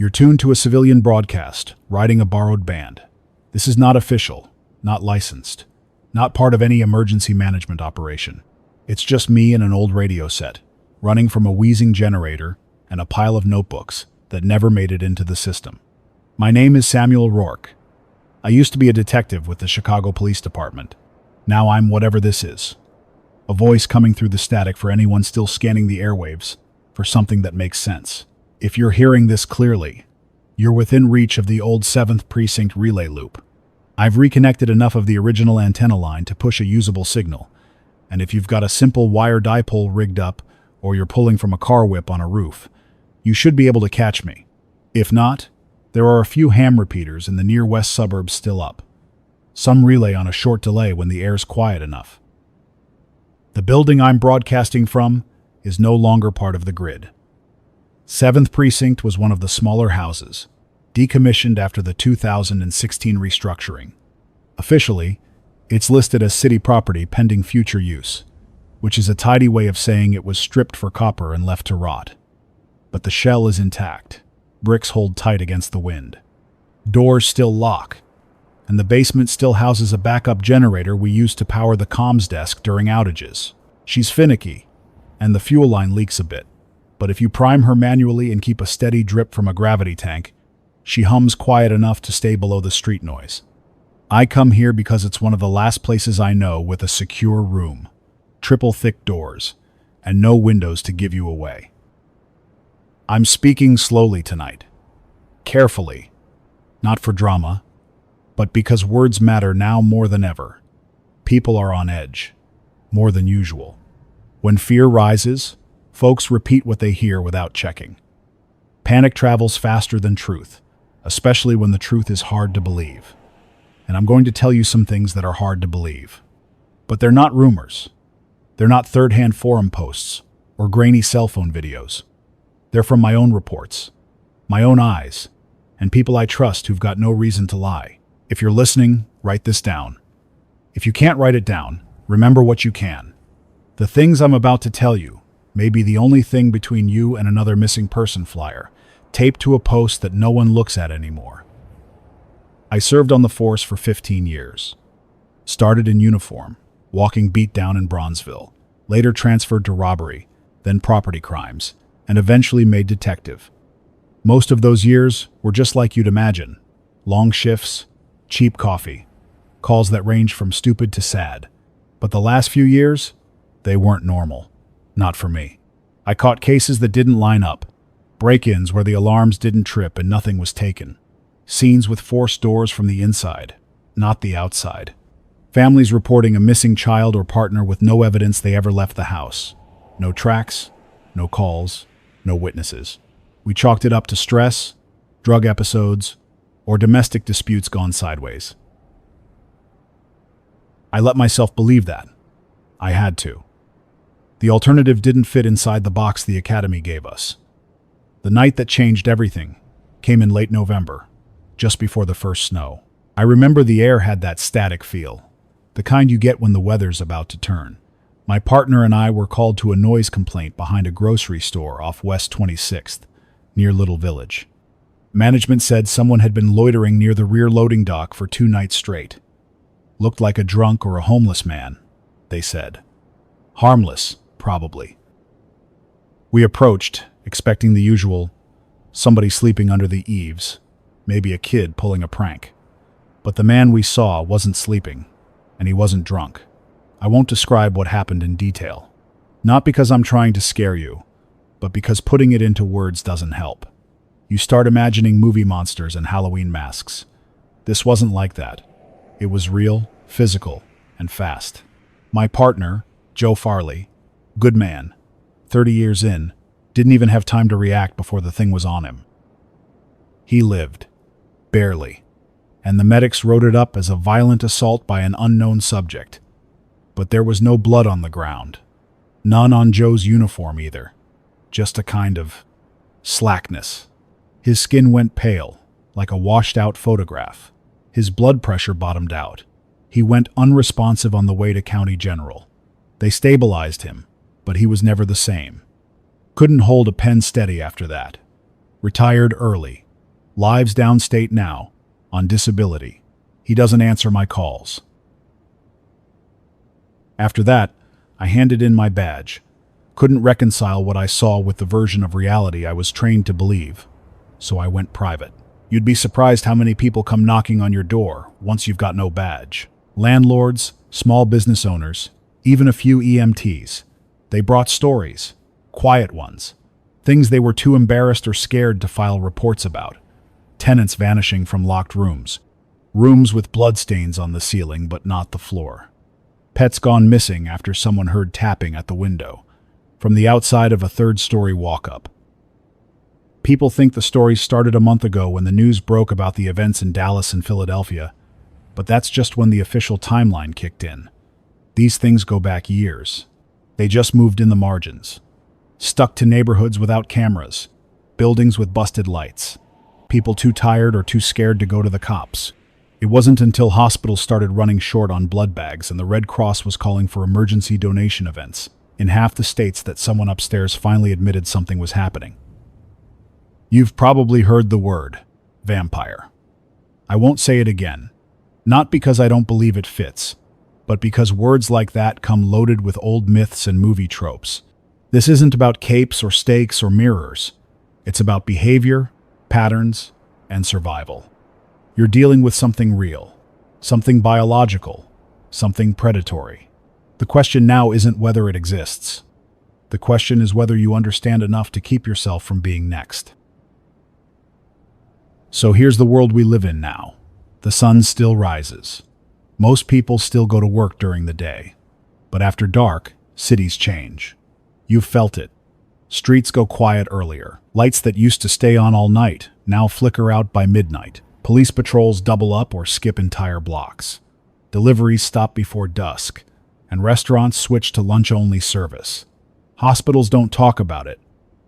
You're tuned to a civilian broadcast, riding a borrowed band. This is not official, not licensed, not part of any emergency management operation. It's just me and an old radio set, running from a wheezing generator and a pile of notebooks that never made it into the system. My name is Samuel Rourke. I used to be a detective with the Chicago Police Department. Now I'm whatever this is. A voice coming through the static for anyone still scanning the airwaves for something that makes sense. If you're hearing this clearly, you're within reach of the old 7th Precinct relay loop. I've reconnected enough of the original antenna line to push a usable signal, and if you've got a simple wire dipole rigged up or you're pulling from a car whip on a roof, you should be able to catch me. If not, there are a few ham repeaters in the near west suburbs still up. Some relay on a short delay when the air's quiet enough. The building I'm broadcasting from is no longer part of the grid. 7th Precinct was one of the smaller houses, decommissioned after the 2016 restructuring. Officially, it's listed as city property pending future use, which is a tidy way of saying it was stripped for copper and left to rot. But the shell is intact. Bricks hold tight against the wind. Doors still lock, and the basement still houses a backup generator we use to power the comms desk during outages. She's finicky, and the fuel line leaks a bit, but if you prime her manually and keep a steady drip from a gravity tank, she hums quiet enough to stay below the street noise. I come here because it's one of the last places I know with a secure room, triple thick doors, and no windows to give you away. I'm speaking slowly tonight, carefully, not for drama, but because words matter now more than ever. People are on edge, more than usual. When fear rises, folks repeat what they hear without checking. Panic travels faster than truth, especially when the truth is hard to believe. And I'm going to tell you some things that are hard to believe. But they're not rumors. They're not third-hand forum posts or grainy cell phone videos. They're from my own reports, my own eyes, and people I trust who've got no reason to lie. If you're listening, write this down. If you can't write it down, remember what you can. The things I'm about to tell you may be the only thing between you and another missing person flyer, taped to a post that no one looks at anymore. I served on the force for 15 years. Started in uniform, walking beat down in Bronzeville, later transferred to robbery, then property crimes, and eventually made detective. Most of those years were just like you'd imagine. Long shifts, cheap coffee, calls that ranged from stupid to sad. But the last few years, they weren't normal. Not for me. I caught cases that didn't line up. Break-ins where the alarms didn't trip and nothing was taken. Scenes with forced doors from the inside, not the outside. Families reporting a missing child or partner with no evidence they ever left the house. No tracks, no calls, no witnesses. We chalked it up to stress, drug episodes, or domestic disputes gone sideways. I let myself believe that. I had to. The alternative didn't fit inside the box the Academy gave us. The night that changed everything came in late November, just before the first snow. I remember the air had that static feel, the kind you get when the weather's about to turn. My partner and I were called to a noise complaint behind a grocery store off West 26th, near Little Village. Management said someone had been loitering near the rear loading dock for 2 nights straight. Looked like a drunk or a homeless man, they said. Harmless, probably. We approached, expecting the usual, somebody sleeping under the eaves, maybe a kid pulling a prank. But the man we saw wasn't sleeping, and he wasn't drunk. I won't describe what happened in detail. Not because I'm trying to scare you, but because putting it into words doesn't help. You start imagining movie monsters and Halloween masks. This wasn't like that. It was real, physical, and fast. My partner, Joe Farley, good man, 30 years in, didn't even have time to react before the thing was on him. He lived. Barely. And the medics wrote it up as a violent assault by an unknown subject. But there was no blood on the ground. None on Joe's uniform either. Just a kind of slackness. His skin went pale, like a washed-out photograph. His blood pressure bottomed out. He went unresponsive on the way to County General. They stabilized him, but he was never the same. Couldn't hold a pen steady after that. Retired early, Lives downstate now, on disability. He doesn't answer my calls. After that, I handed in my badge. Couldn't reconcile what I saw with the version of reality I was trained to believe, so I went private. You'd be surprised how many people come knocking on your door once you've got no badge. Landlords, small business owners, even a few EMTs. They brought stories, quiet ones, things they were too embarrassed or scared to file reports about. Tenants vanishing from locked rooms, rooms with bloodstains on the ceiling but not the floor. Pets gone missing after someone heard tapping at the window, from the outside of a third-story walk-up. People think the story started a month ago when the news broke about the events in Dallas and Philadelphia, but that's just when the official timeline kicked in. These things go back years. They just moved in the margins. Stuck to neighborhoods without cameras, buildings with busted lights, people too tired or too scared to go to the cops. It wasn't until hospitals started running short on blood bags and the Red Cross was calling for emergency donation events in half the states that someone upstairs finally admitted something was happening. You've probably heard the word vampire. I won't say it again, not because I don't believe it fits, but because words like that come loaded with old myths and movie tropes. This isn't about capes or stakes or mirrors. It's about behavior, patterns, and survival. You're dealing with something real, something biological, something predatory. The question now isn't whether it exists. The question is whether you understand enough to keep yourself from being next. So here's the world we live in now. The sun still rises. Most people still go to work during the day. But after dark, cities change. You've felt it. Streets go quiet earlier. Lights that used to stay on all night now flicker out by midnight. Police patrols double up or skip entire blocks. Deliveries stop before dusk, and restaurants switch to lunch-only service. Hospitals don't talk about it,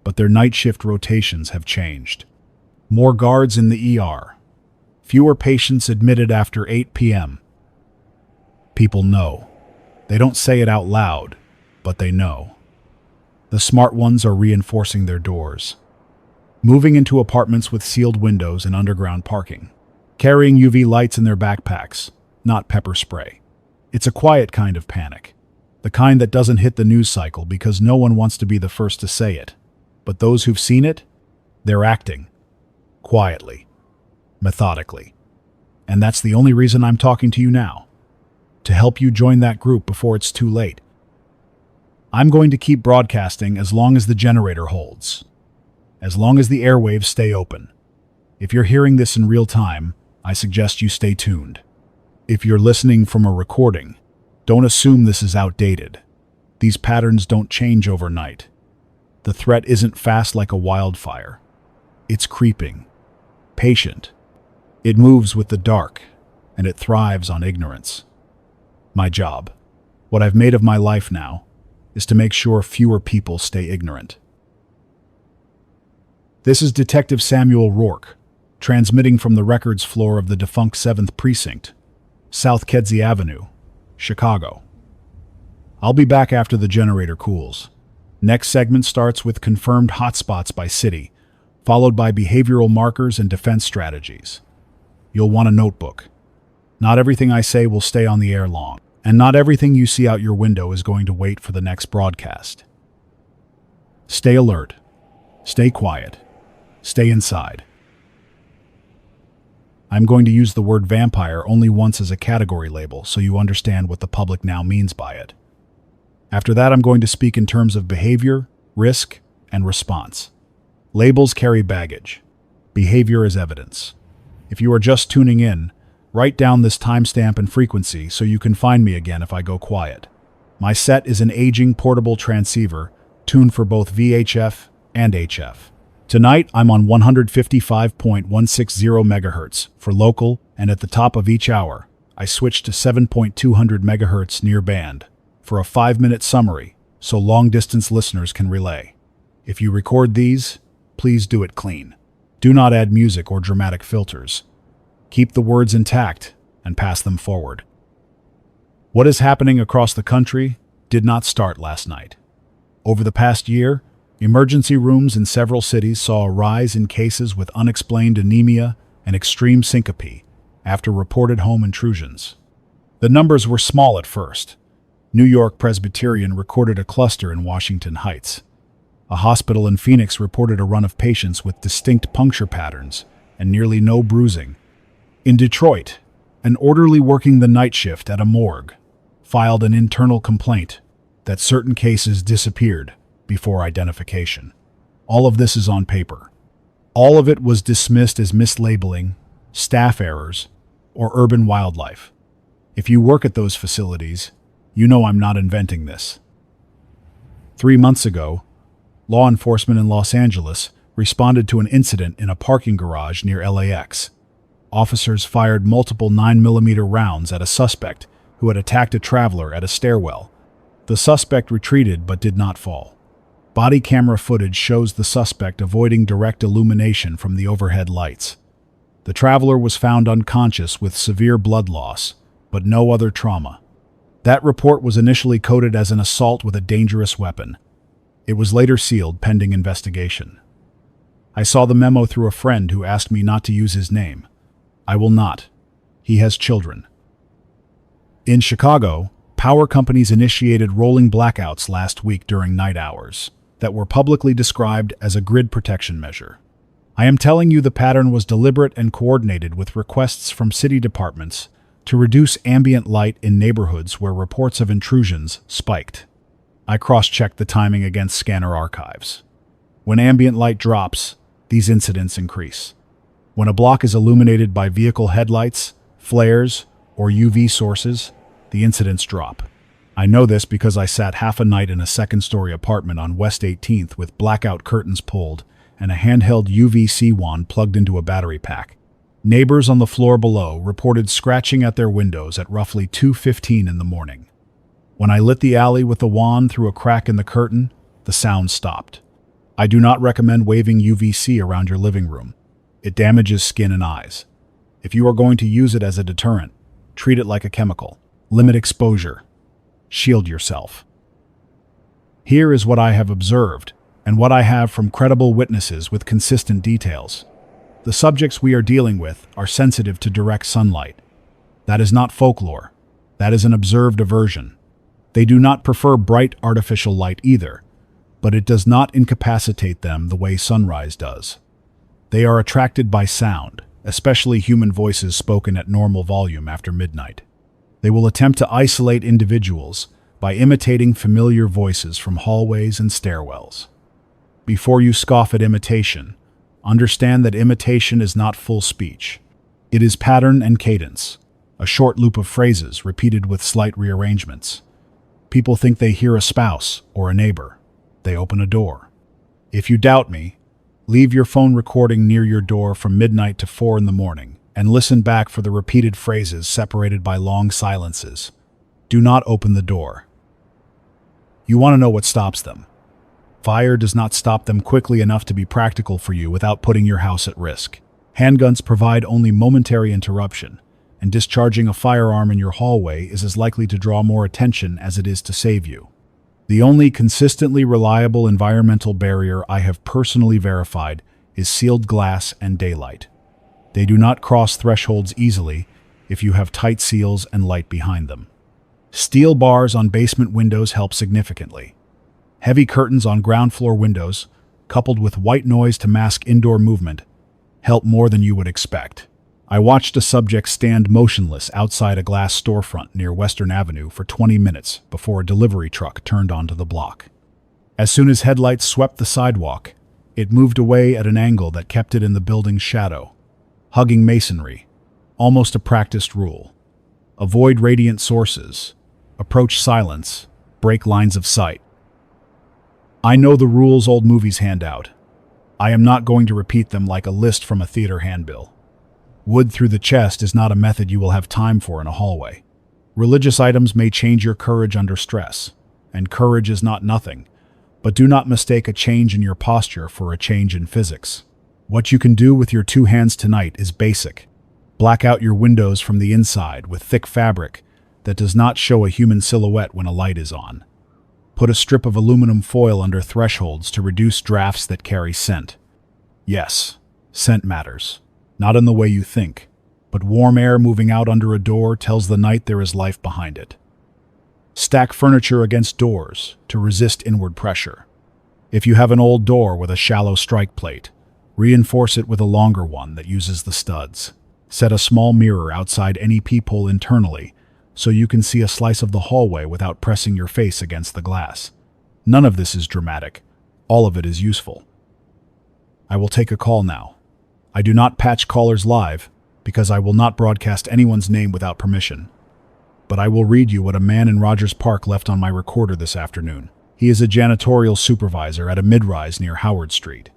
but their night shift rotations have changed. More guards in the ER. Fewer patients admitted after 8 p.m. People know. They don't say it out loud, but they know. The smart ones are reinforcing their doors. Moving into apartments with sealed windows and underground parking. Carrying UV lights in their backpacks, not pepper spray. It's a quiet kind of panic. The kind that doesn't hit the news cycle because no one wants to be the first to say it. But those who've seen it, they're acting. Quietly. Methodically. And that's the only reason I'm talking to you now. To help you join that group before it's too late. I'm going to keep broadcasting as long as the generator holds. As long as the airwaves stay open. If you're hearing this in real time, I suggest you stay tuned. If you're listening from a recording, don't assume this is outdated. These patterns don't change overnight. The threat isn't fast like a wildfire. It's creeping. Patient. It moves with the dark, and it thrives on ignorance. My job, what I've made of my life now, is to make sure fewer people stay ignorant. This is Detective Samuel Rourke, transmitting from the records floor of the defunct 7th Precinct, South Kedzie Avenue, Chicago. I'll be back after the generator cools. Next segment starts with confirmed hotspots by city, followed by behavioral markers and defense strategies. You'll want a notebook. Not everything I say will stay on the air long, and not everything you see out your window is going to wait for the next broadcast. Stay alert. Stay quiet. Stay inside. I'm going to use the word vampire only once as a category label so you understand what the public now means by it. After that, I'm going to speak in terms of behavior, risk, and response. Labels carry baggage. Behavior is evidence. If you are just tuning in, write down this timestamp and frequency so you can find me again if I go quiet. My set is an aging portable transceiver tuned for both VHF and HF. Tonight, I'm on 155.160 MHz for local, and at the top of each hour, I switch to 7.200 MHz near band for a 5-minute summary so long-distance listeners can relay. If you record these, please do it clean. Do not add music or dramatic filters. Keep the words intact and pass them forward. What is happening across the country did not start last night. Over the past year, Emergency rooms in several cities saw a rise in cases with unexplained anemia and extreme syncope after reported home intrusions. The numbers were small at first. New York Presbyterian recorded a cluster in Washington Heights. A hospital in Phoenix reported a run of patients with distinct puncture patterns and nearly no bruising. In Detroit, an orderly working the night shift at a morgue filed an internal complaint that certain cases disappeared before identification. All of this is on paper. All of it was dismissed as mislabeling, staff errors, or urban wildlife. If you work at those facilities, you know I'm not inventing this. 3 months ago, law enforcement in Los Angeles responded to an incident in a parking garage near LAX. Officers fired multiple 9mm rounds at a suspect who had attacked a traveler at a stairwell. The suspect retreated but did not fall. Body camera footage shows the suspect avoiding direct illumination from the overhead lights. The traveler was found unconscious with severe blood loss, but no other trauma. That report was initially coded as an assault with a dangerous weapon. It was later sealed pending investigation. I saw the memo through a friend who asked me not to use his name. I will not. He has children. In Chicago, power companies initiated rolling blackouts last week during night hours that were publicly described as a grid protection measure. I am telling you the pattern was deliberate and coordinated with requests from city departments to reduce ambient light in neighborhoods where reports of intrusions spiked. I cross-checked the timing against scanner archives. When ambient light drops, these incidents increase. When a block is illuminated by vehicle headlights, flares, or UV sources, the incidents drop. I know this because I sat half a night in a second-story apartment on West 18th with blackout curtains pulled and a handheld UVC wand plugged into a battery pack. Neighbors on the floor below reported scratching at their windows at roughly 2:15 in the morning. When I lit the alley with the wand through a crack in the curtain, the sound stopped. I do not recommend waving UVC around your living room. It damages skin and eyes. If you are going to use it as a deterrent, treat it like a chemical. Limit exposure. Shield yourself. Here is what I have observed, and what I have from credible witnesses with consistent details. The subjects we are dealing with are sensitive to direct sunlight. That is not folklore. That is an observed aversion. They do not prefer bright artificial light either, but it does not incapacitate them the way sunrise does. They are attracted by sound, especially human voices spoken at normal volume after midnight. They will attempt to isolate individuals by imitating familiar voices from hallways and stairwells. Before you scoff at imitation, understand that imitation is not full speech. It is pattern and cadence, a short loop of phrases repeated with slight rearrangements. People think they hear a spouse or a neighbor. They open a door. If you doubt me, leave your phone recording near your door from midnight to 4 in the morning and listen back for the repeated phrases separated by long silences. Do not open the door. You want to know what stops them. Fire does not stop them quickly enough to be practical for you without putting your house at risk. Handguns provide only momentary interruption, and discharging a firearm in your hallway is as likely to draw more attention as it is to save you. The only consistently reliable environmental barrier I have personally verified is sealed glass and daylight. They do not cross thresholds easily if you have tight seals and light behind them. Steel bars on basement windows help significantly. Heavy curtains on ground floor windows, coupled with white noise to mask indoor movement, help more than you would expect. I watched a subject stand motionless outside a glass storefront near Western Avenue for 20 minutes before a delivery truck turned onto the block. As soon as headlights swept the sidewalk, it moved away at an angle that kept it in the building's shadow. Hugging masonry, almost a practiced rule. Avoid radiant sources. Approach silence. Break lines of sight. I know the rules old movies hand out. I am not going to repeat them like a list from a theater handbill. Wood through the chest is not a method you will have time for in a hallway. Religious items may change your courage under stress, and courage is not nothing, but do not mistake a change in your posture for a change in physics. What you can do with your 2 hands tonight is basic. Black out your windows from the inside with thick fabric that does not show a human silhouette when a light is on. Put a strip of aluminum foil under thresholds to reduce drafts that carry scent. Yes, scent matters. Not in the way you think, but warm air moving out under a door tells the night there is life behind it. Stack furniture against doors to resist inward pressure. If you have an old door with a shallow strike plate, reinforce it with a longer one that uses the studs. Set a small mirror outside any peephole internally so you can see a slice of the hallway without pressing your face against the glass. None of this is dramatic. All of it is useful. I will take a call now. I do not patch callers live because I will not broadcast anyone's name without permission. But I will read you what a man in Rogers Park left on my recorder this afternoon. He is a janitorial supervisor at a mid-rise near Howard Street.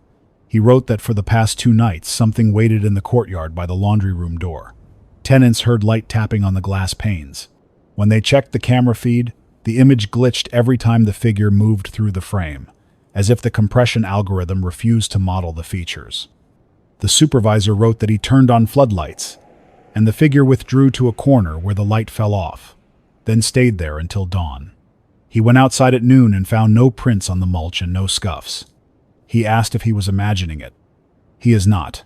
He wrote that for the past 2 nights, something waited in the courtyard by the laundry room door. Tenants heard light tapping on the glass panes. When they checked the camera feed, the image glitched every time the figure moved through the frame, as if the compression algorithm refused to model the features. The supervisor wrote that he turned on floodlights, and the figure withdrew to a corner where the light fell off, then stayed there until dawn. He went outside at noon and found no prints on the mulch and no scuffs. He asked if he was imagining it. He is not.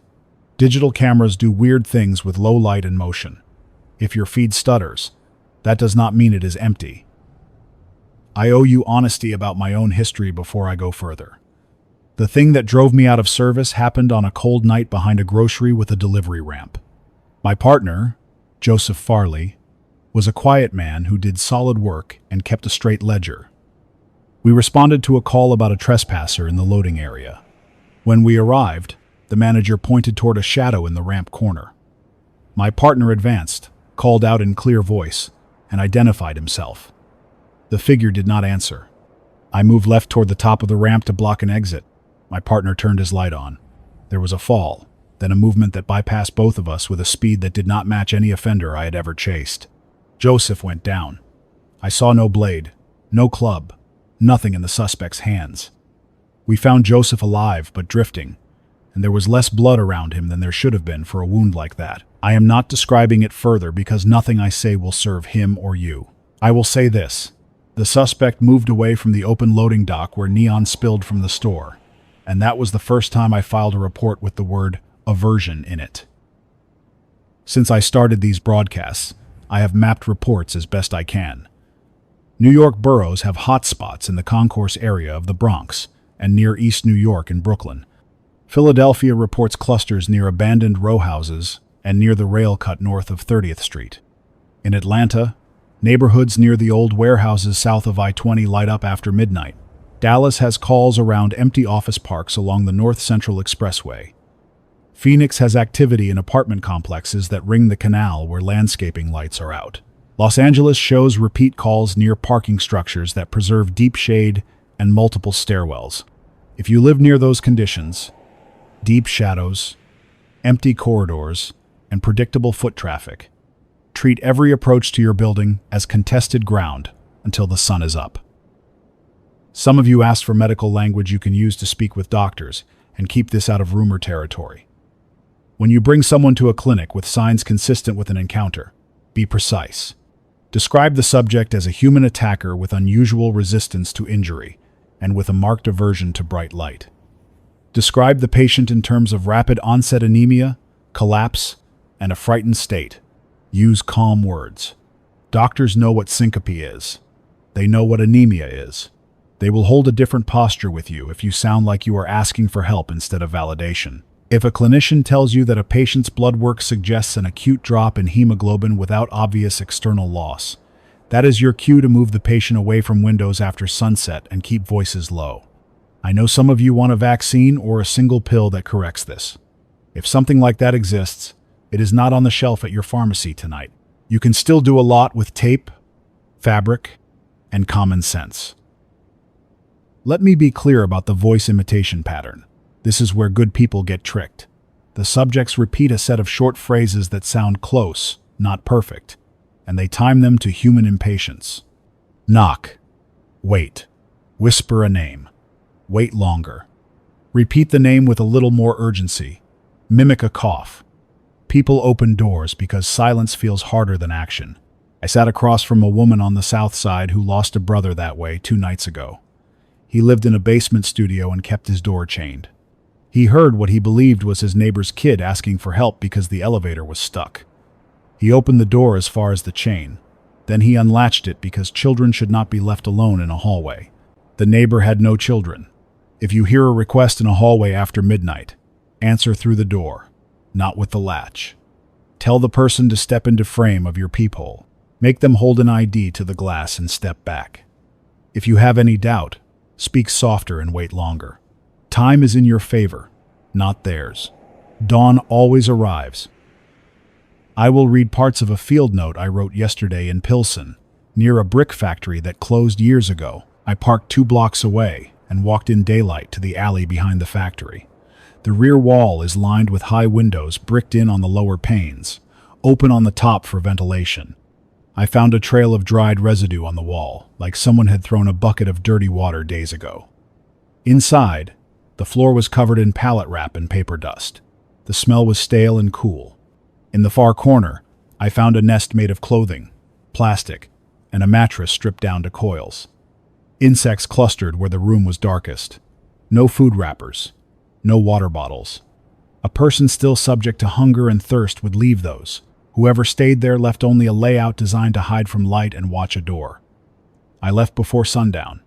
Digital cameras do weird things with low light and motion. If your feed stutters, that does not mean it is empty. I owe you honesty about my own history before I go further. The thing that drove me out of service happened on a cold night behind a grocery with a delivery ramp. My partner, Joseph Farley, was a quiet man who did solid work and kept a straight ledger. We responded to a call about a trespasser in the loading area. When we arrived, the manager pointed toward a shadow in the ramp corner. My partner advanced, called out in clear voice, and identified himself. The figure did not answer. I moved left toward the top of the ramp to block an exit. My partner turned his light on. There was a fall, then a movement that bypassed both of us with a speed that did not match any offender I had ever chased. Joseph went down. I saw no blade, no club, nothing in the suspect's hands. We found Joseph alive but drifting, and there was less blood around him than there should have been for a wound like that. I am not describing it further because nothing I say will serve him or you. I will say this. The suspect moved away from the open loading dock where neon spilled from the store, and that was the first time I filed a report with the word aversion in it. Since I started these broadcasts, I have mapped reports as best I can. New York boroughs have hot spots in the concourse area of the Bronx and near East New York and Brooklyn. Philadelphia reports clusters near abandoned row houses and near the rail cut north of 30th Street. In Atlanta, neighborhoods near the old warehouses south of I-20 light up after midnight. Dallas has calls around empty office parks along the North Central Expressway. Phoenix has activity in apartment complexes that ring the canal where landscaping lights are out. Los Angeles shows repeat calls near parking structures that preserve deep shade and multiple stairwells. If you live near those conditions, deep shadows, empty corridors, and predictable foot traffic, treat every approach to your building as contested ground until the sun is up. Some of you asked for medical language you can use to speak with doctors, and keep this out of rumor territory. When you bring someone to a clinic with signs consistent with an encounter, be precise. Describe the subject as a human attacker with unusual resistance to injury and with a marked aversion to bright light. Describe the patient in terms of rapid onset anemia, collapse, and a frightened state. Use calm words. Doctors know what syncope is. They know what anemia is. They will hold a different posture with you if you sound like you are asking for help instead of validation. If a clinician tells you that a patient's blood work suggests an acute drop in hemoglobin without obvious external loss, that is your cue to move the patient away from windows after sunset and keep voices low. I know some of you want a vaccine or a single pill that corrects this. If something like that exists, it is not on the shelf at your pharmacy tonight. You can still do a lot with tape, fabric, and common sense. Let me be clear about the voice imitation pattern. This is where good people get tricked. The subjects repeat a set of short phrases that sound close, not perfect, and they time them to human impatience. Knock. Wait. Whisper a name. Wait longer. Repeat the name with a little more urgency. Mimic a cough. People open doors because silence feels harder than action. I sat across from a woman on the south side who lost a brother that way 2 nights ago. He lived in a basement studio and kept his door chained. He heard what he believed was his neighbor's kid asking for help because the elevator was stuck. He opened the door as far as the chain. Then he unlatched it because children should not be left alone in a hallway. The neighbor had no children. If you hear a request in a hallway after midnight, answer through the door, not with the latch. Tell the person to step into frame of your peephole. Make them hold an ID to the glass and step back. If you have any doubt, speak softer and wait longer. Time is in your favor, not theirs. Dawn always arrives. I will read parts of a field note I wrote yesterday in Pilsen, near a brick factory that closed years ago. I parked 2 blocks away and walked in daylight to the alley behind the factory. The rear wall is lined with high windows bricked in on the lower panes, open on the top for ventilation. I found a trail of dried residue on the wall, like someone had thrown a bucket of dirty water days ago. Inside, the floor was covered in pallet wrap and paper dust. The smell was stale and cool. In the far corner, I found a nest made of clothing, plastic, and a mattress stripped down to coils. Insects clustered where the room was darkest. No food wrappers, no water bottles. A person still subject to hunger and thirst would leave those. Whoever stayed there left only a layout designed to hide from light and watch a door. I left before sundown.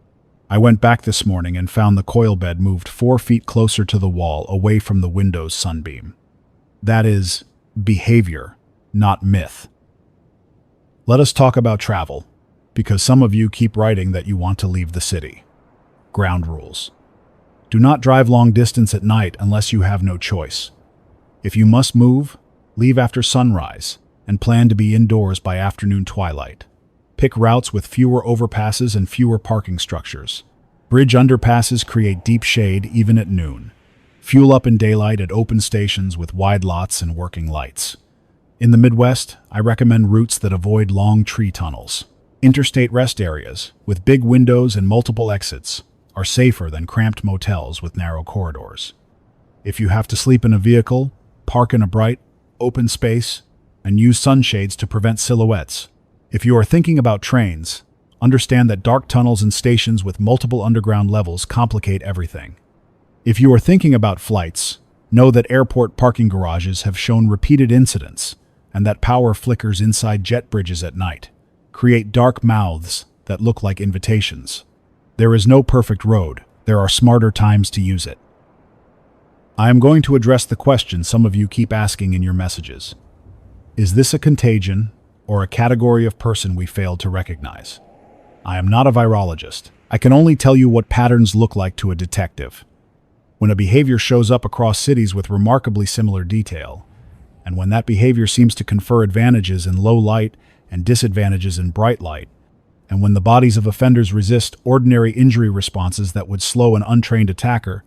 I went back this morning and found the coil bed moved 4 feet closer to the wall, away from the window's sunbeam. That is behavior, not myth. Let us talk about travel, because some of you keep writing that you want to leave the city. Ground rules. Do not drive long distance at night unless you have no choice. If you must move, leave after sunrise and plan to be indoors by afternoon twilight. Pick routes with fewer overpasses and fewer parking structures. Bridge underpasses create deep shade even at noon. Fuel up in daylight at open stations with wide lots and working lights. In the Midwest, I recommend routes that avoid long tree tunnels. Interstate rest areas, with big windows and multiple exits, are safer than cramped motels with narrow corridors. If you have to sleep in a vehicle, park in a bright, open space, and use sunshades to prevent silhouettes. If you are thinking about trains, understand that dark tunnels and stations with multiple underground levels complicate everything. If you are thinking about flights, know that airport parking garages have shown repeated incidents, and that power flickers inside jet bridges at night create dark mouths that look like invitations. There is no perfect road. There are smarter times to use it. I am going to address the question some of you keep asking in your messages. Is this a contagion or a category of person we failed to recognize? I am not a virologist. I can only tell you what patterns look like to a detective. When a behavior shows up across cities with remarkably similar detail, and when that behavior seems to confer advantages in low light and disadvantages in bright light, and when the bodies of offenders resist ordinary injury responses that would slow an untrained attacker,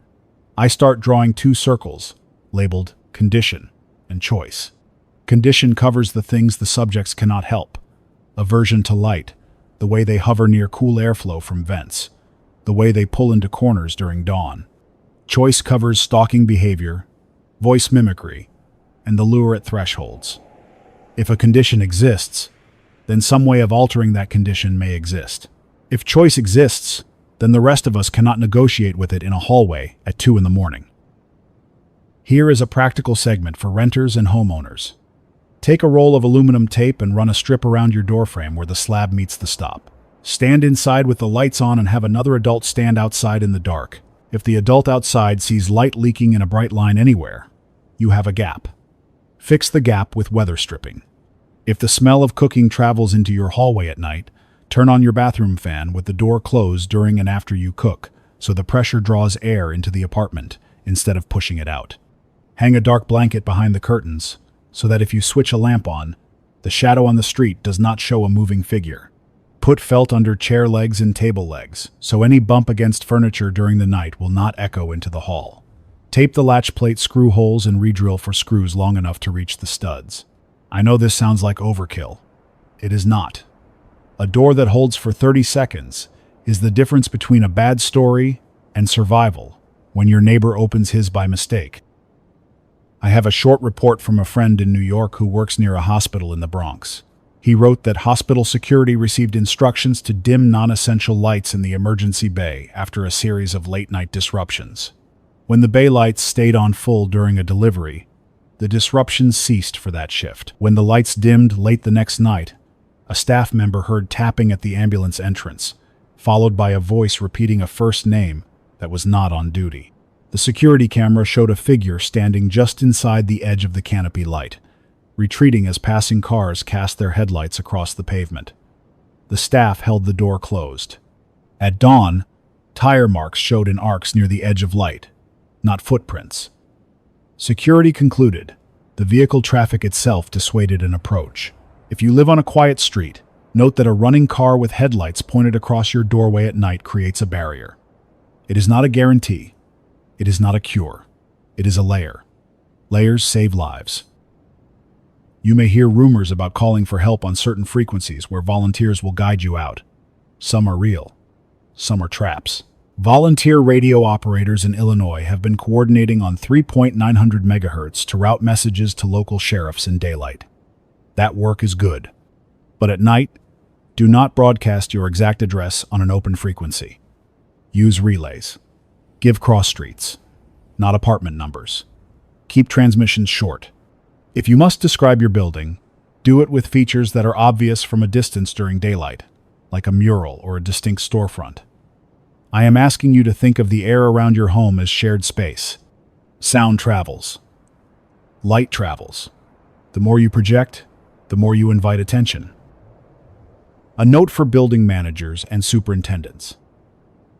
I start drawing 2 circles, labeled condition and choice. Condition covers the things the subjects cannot help: aversion to light, the way they hover near cool airflow from vents, the way they pull into corners during dawn. Choice covers stalking behavior, voice mimicry, and the lure at thresholds. If a condition exists, then some way of altering that condition may exist. If choice exists, then the rest of us cannot negotiate with it in a hallway at 2 in the morning. Here is a practical segment for renters and homeowners. Take a roll of aluminum tape and run a strip around your doorframe where the slab meets the stop. Stand inside with the lights on and have another adult stand outside in the dark. If the adult outside sees light leaking in a bright line anywhere, you have a gap. Fix the gap with weather stripping. If the smell of cooking travels into your hallway at night, turn on your bathroom fan with the door closed during and after you cook, so the pressure draws air into the apartment instead of pushing it out. Hang a dark blanket behind the curtains, so that if you switch a lamp on, the shadow on the street does not show a moving figure. Put felt under chair legs and table legs, so any bump against furniture during the night will not echo into the hall. Tape the latch plate screw holes and re-drill for screws long enough to reach the studs. I know this sounds like overkill. It is not. A door that holds for 30 seconds is the difference between a bad story and survival when your neighbor opens his by mistake. I have a short report from a friend in New York who works near a hospital in the Bronx. He wrote that hospital security received instructions to dim non-essential lights in the emergency bay after a series of late-night disruptions. When the bay lights stayed on full during a delivery, the disruptions ceased for that shift. When the lights dimmed late the next night, a staff member heard tapping at the ambulance entrance, followed by a voice repeating a first name that was not on duty. The security camera showed a figure standing just inside the edge of the canopy light, retreating as passing cars cast their headlights across the pavement. The staff held the door closed. At dawn, tire marks showed in arcs near the edge of light, not footprints. Security concluded the vehicle traffic itself dissuaded an approach. If you live on a quiet street, note that a running car with headlights pointed across your doorway at night creates a barrier. It is not a guarantee. It is not a cure. It is a layer. Layers save lives. You may hear rumors about calling for help on certain frequencies where volunteers will guide you out. Some are real. Some are traps. Volunteer radio operators in Illinois have been coordinating on 3.900 megahertz to route messages to local sheriffs in daylight. That work is good. But at night, do not broadcast your exact address on an open frequency. Use relays. Give cross streets, not apartment numbers. Keep transmissions short. If you must describe your building, do it with features that are obvious from a distance during daylight, like a mural or a distinct storefront. I am asking you to think of the air around your home as shared space. Sound travels. Light travels. The more you project, the more you invite attention. A note for building managers and superintendents.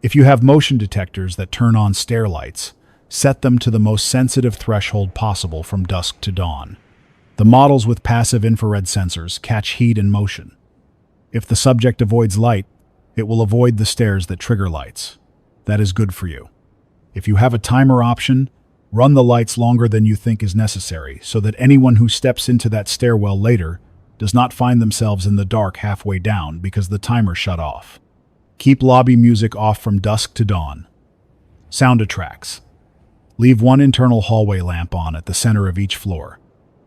If you have motion detectors that turn on stair lights, set them to the most sensitive threshold possible from dusk to dawn. The models with passive infrared sensors catch heat and motion. If the subject avoids light, it will avoid the stairs that trigger lights. That is good for you. If you have a timer option, run the lights longer than you think is necessary so that anyone who steps into that stairwell later does not find themselves in the dark halfway down because the timer shut off. Keep lobby music off from dusk to dawn. Sound attracts. Leave one internal hallway lamp on at the center of each floor,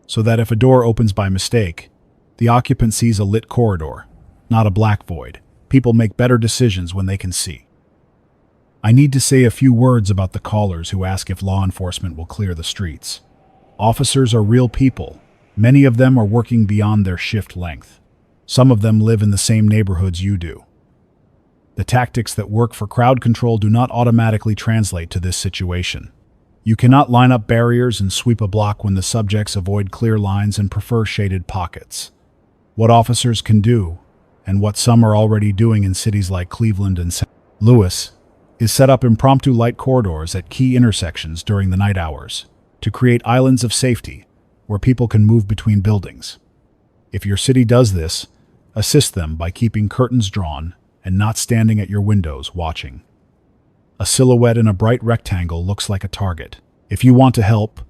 so that if a door opens by mistake, the occupant sees a lit corridor, not a black void. People make better decisions when they can see. I need to say a few words about the callers who ask if law enforcement will clear the streets. Officers are real people. Many of them are working beyond their shift length. Some of them live in the same neighborhoods you do. The tactics that work for crowd control do not automatically translate to this situation. You cannot line up barriers and sweep a block when the subjects avoid clear lines and prefer shaded pockets. What officers can do, and what some are already doing in cities like Cleveland and St. Louis, is set up impromptu light corridors at key intersections during the night hours to create islands of safety where people can move between buildings. If your city does this, assist them by keeping curtains drawn and not standing at your windows watching. A silhouette in a bright rectangle looks like a target. If you want to help,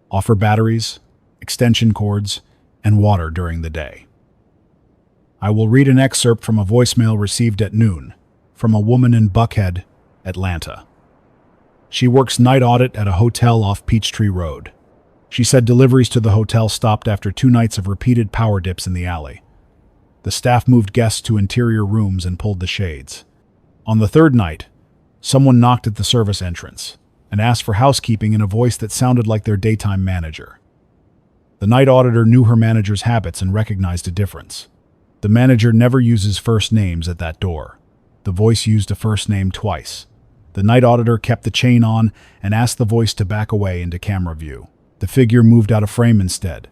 offer batteries, extension cords, and water during the day. I will read an excerpt from a voicemail received at noon from a woman in Buckhead, Atlanta. She works night audit at a hotel off Peachtree Road. She said deliveries to the hotel stopped after 2 nights of repeated power dips in the alley. The staff moved guests to interior rooms and pulled the shades. On the 3rd night, someone knocked at the service entrance and asked for housekeeping in a voice that sounded like their daytime manager. The night auditor knew her manager's habits and recognized a difference. The manager never uses first names at that door. The voice used a first name twice. The night auditor kept the chain on and asked the voice to back away into camera view. The figure moved out of frame instead.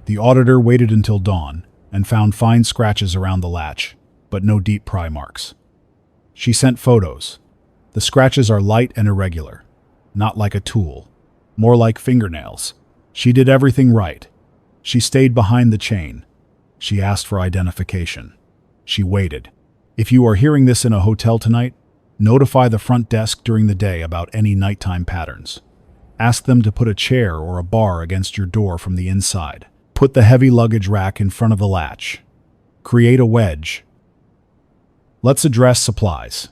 The auditor waited until dawn and found fine scratches around the latch, but no deep pry marks. She sent photos. The scratches are light and irregular, not like a tool, more like fingernails. She did everything right. She stayed behind the chain. She asked for identification. She waited. If you are hearing this in a hotel tonight, notify the front desk during the day about any nighttime patterns. Ask them to put a chair or a bar against your door from the inside. Put the heavy luggage rack in front of the latch. Create a wedge. Let's address supplies.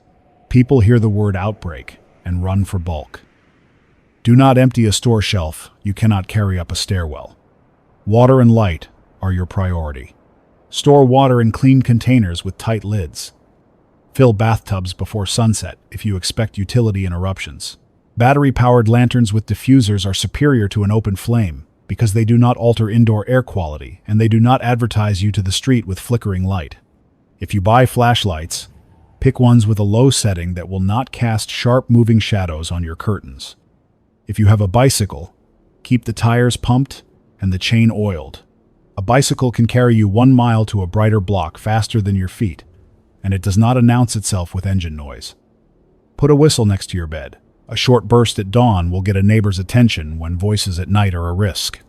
People hear the word outbreak and run for bulk. Do not empty a store shelf you cannot carry up a stairwell. Water and light are your priority. Store water in clean containers with tight lids. Fill bathtubs before sunset if you expect utility interruptions. Battery-powered lanterns with diffusers are superior to an open flame because they do not alter indoor air quality and they do not advertise you to the street with flickering light. If you buy flashlights, pick ones with a low setting that will not cast sharp moving shadows on your curtains. If you have a bicycle, keep the tires pumped and the chain oiled. A bicycle can carry you 1 mile to a brighter block faster than your feet, and it does not announce itself with engine noise. Put a whistle next to your bed. A short burst at dawn will get a neighbor's attention when voices at night are a risk.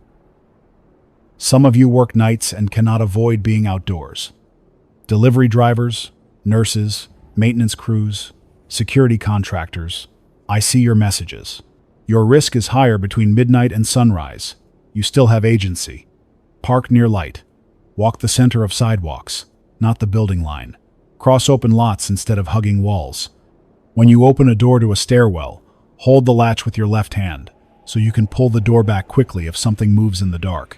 Some of you work nights and cannot avoid being outdoors. Delivery drivers, nurses, maintenance crews, security contractors, I see your messages. Your risk is higher between midnight and sunrise. You still have agency. Park near light. Walk the center of sidewalks, not the building line. Cross open lots instead of hugging walls. When you open a door to a stairwell, hold the latch with your left hand, so you can pull the door back quickly if something moves in the dark.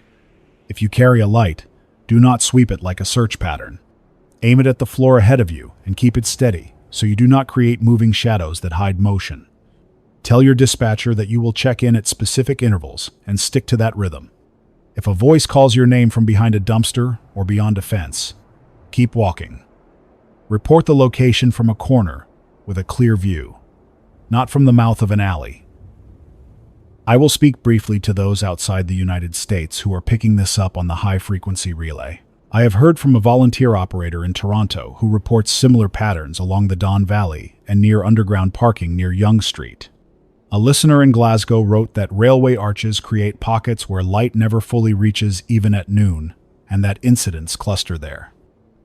If you carry a light, do not sweep it like a search pattern. Aim it at the floor ahead of you and keep it steady, so you do not create moving shadows that hide motion. Tell your dispatcher that you will check in at specific intervals and stick to that rhythm. If a voice calls your name from behind a dumpster or beyond a fence, keep walking. Report the location from a corner with a clear view, not from the mouth of an alley. I will speak briefly to those outside the United States who are picking this up on the high-frequency relay. I have heard from a volunteer operator in Toronto who reports similar patterns along the Don Valley and near underground parking near Yonge Street. A listener in Glasgow wrote that railway arches create pockets where light never fully reaches even at noon, and that incidents cluster there.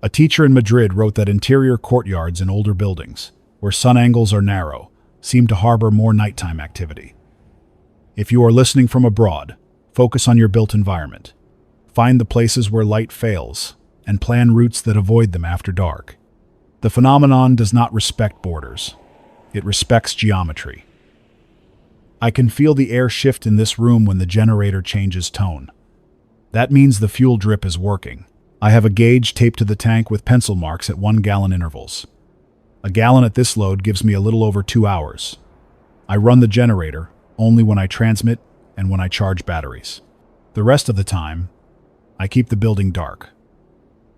A teacher in Madrid wrote that interior courtyards in older buildings, where sun angles are narrow, seem to harbor more nighttime activity. If you are listening from abroad, focus on your built environment. Find the places where light fails, and plan routes that avoid them after dark. The phenomenon does not respect borders. It respects geometry. I can feel the air shift in this room when the generator changes tone. That means the fuel drip is working. I have a gauge taped to the tank with pencil marks at 1 gallon intervals. A gallon at this load gives me a little over 2 hours. I run the generator only when I transmit and when I charge batteries. The rest of the time, I keep the building dark.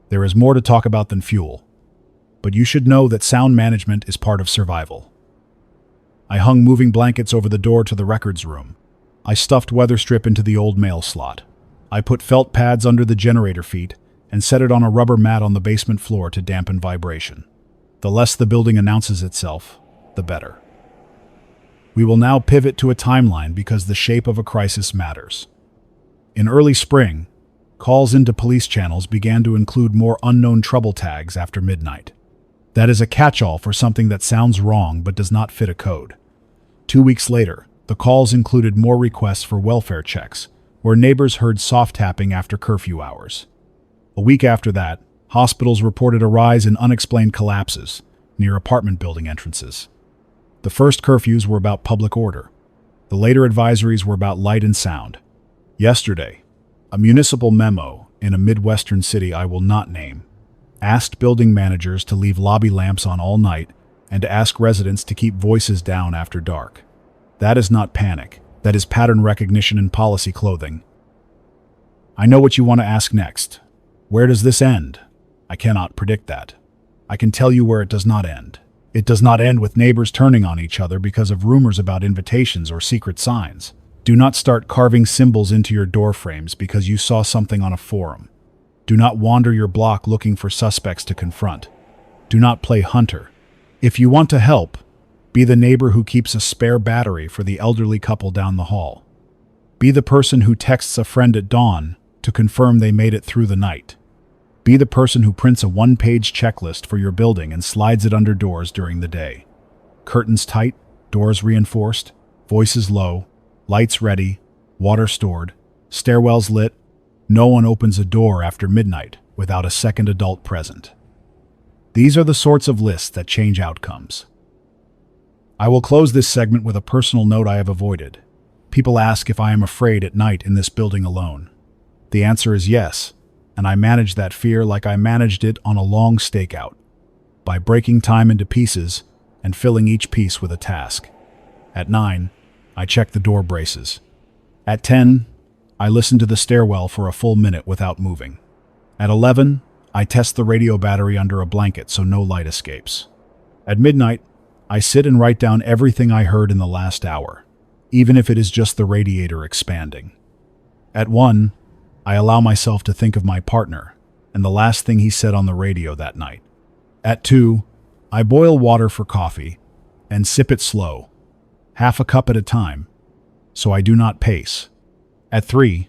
There is more to talk about than fuel, but you should know that sound management is part of survival. I hung moving blankets over the door to the records room. I stuffed weather strip into the old mail slot. I put felt pads under the generator feet and set it on a rubber mat on the basement floor to dampen vibration. The less the building announces itself, the better. We will now pivot to a timeline because the shape of a crisis matters. In early spring, calls into police channels began to include more unknown trouble tags after midnight. That is a catch-all for something that sounds wrong but does not fit a code. 2 weeks later, the calls included more requests for welfare checks, where neighbors heard soft tapping after curfew hours. A week after that, hospitals reported a rise in unexplained collapses near apartment building entrances. The first curfews were about public order. The later advisories were about light and sound. Yesterday, a municipal memo in a Midwestern city I will not name asked building managers to leave lobby lamps on all night and to ask residents to keep voices down after dark. That is not panic. That is pattern recognition in policy clothing. I know what you want to ask next. Where does this end? I cannot predict that. I can tell you where it does not end. It does not end with neighbors turning on each other because of rumors about invitations or secret signs. Do not start carving symbols into your door frames because you saw something on a forum. Do not wander your block looking for suspects to confront. Do not play hunter. If you want to help, be the neighbor who keeps a spare battery for the elderly couple down the hall. Be the person who texts a friend at dawn to confirm they made it through the night. Be the person who prints a one-page checklist for your building and slides it under doors during the day. Curtains tight, doors reinforced, voices low, lights ready, water stored, stairwells lit. No one opens a door after midnight without a second adult present. These are the sorts of lists that change outcomes. I will close this segment with a personal note I have avoided. People ask if I am afraid at night in this building alone. The answer is yes, and and I managed that fear like I managed it on a long stakeout, by breaking time into pieces and filling each piece with a task. At 9, I checked the door braces. At 10, I listened to the stairwell for a full minute without moving. At 11, I test the radio battery under a blanket so no light escapes. At midnight, I sit and write down everything I heard in the last hour, even if it is just the radiator expanding. At 1, I allow myself to think of my partner and the last thing he said on the radio that night. At 2, I boil water for coffee and sip it slow, half a cup at a time, so I do not pace. At 3,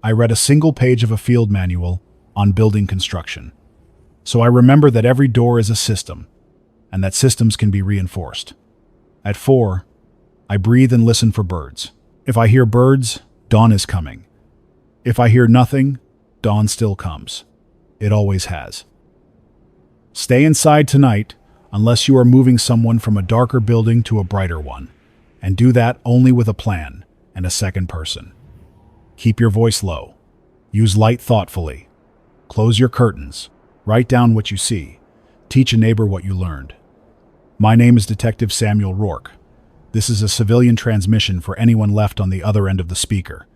I read a single page of a field manual on building construction, so I remember that every door is a system and that systems can be reinforced. At 4, I breathe and listen for birds. If I hear birds, dawn is coming. If I hear nothing, dawn still comes. It always has. Stay inside tonight unless you are moving someone from a darker building to a brighter one, and do that only with a plan and a second person. Keep your voice low. Use light thoughtfully. Close your curtains. Write down what you see. Teach a neighbor what you learned. My name is Detective Samuel Rourke. This is a civilian transmission for anyone left on the other end of the speaker.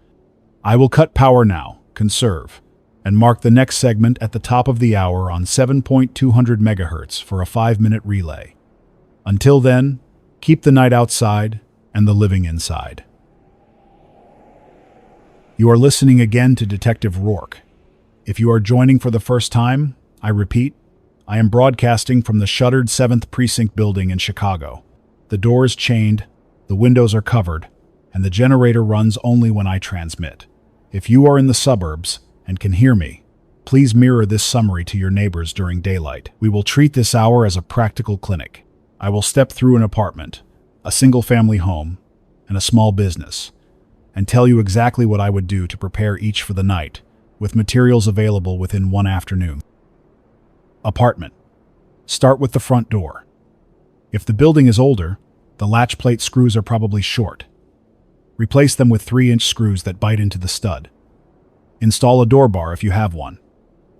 I will cut power now, conserve, and mark the next segment at the top of the hour on 7.200 megahertz for a 5-minute relay. Until then, keep the night outside and the living inside. You are listening again to Detective Rourke. If you are joining for the first time, I repeat, I am broadcasting from the shuttered 7th Precinct building in Chicago. The door is chained, the windows are covered, and the generator runs only when I transmit. If you are in the suburbs and can hear me, please mirror this summary to your neighbors during daylight. We will treat this hour as a practical clinic. I will step through an apartment, a single-family home, and a small business, and tell you exactly what I would do to prepare each for the night, with materials available within one afternoon. Apartment. Start with the front door. If the building is older, the latch plate screws are probably short. Replace them with 3-inch screws that bite into the stud. Install a door bar if you have one.